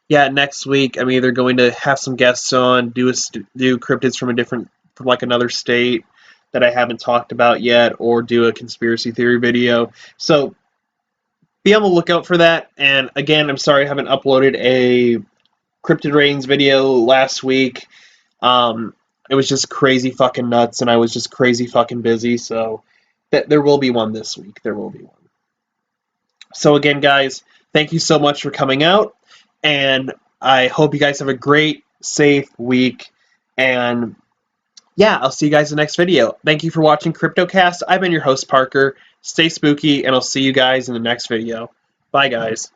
Yeah, next week I'm either going to have some guests on, do cryptids from like another state that I haven't talked about yet, or do a conspiracy theory video. So be on the lookout for that. And again, I'm sorry I haven't uploaded a cryptid ratings video last week. It was just crazy fucking nuts, and I was just crazy fucking busy. So there will be one this week. There will be one. So again, guys, thank you so much for coming out, and I hope you guys have a great, safe week. And yeah, I'll see you guys in the next video. Thank you for watching Cryptocast. I've been your host, Parker. Stay spooky, and I'll see you guys in the next video. Bye, guys.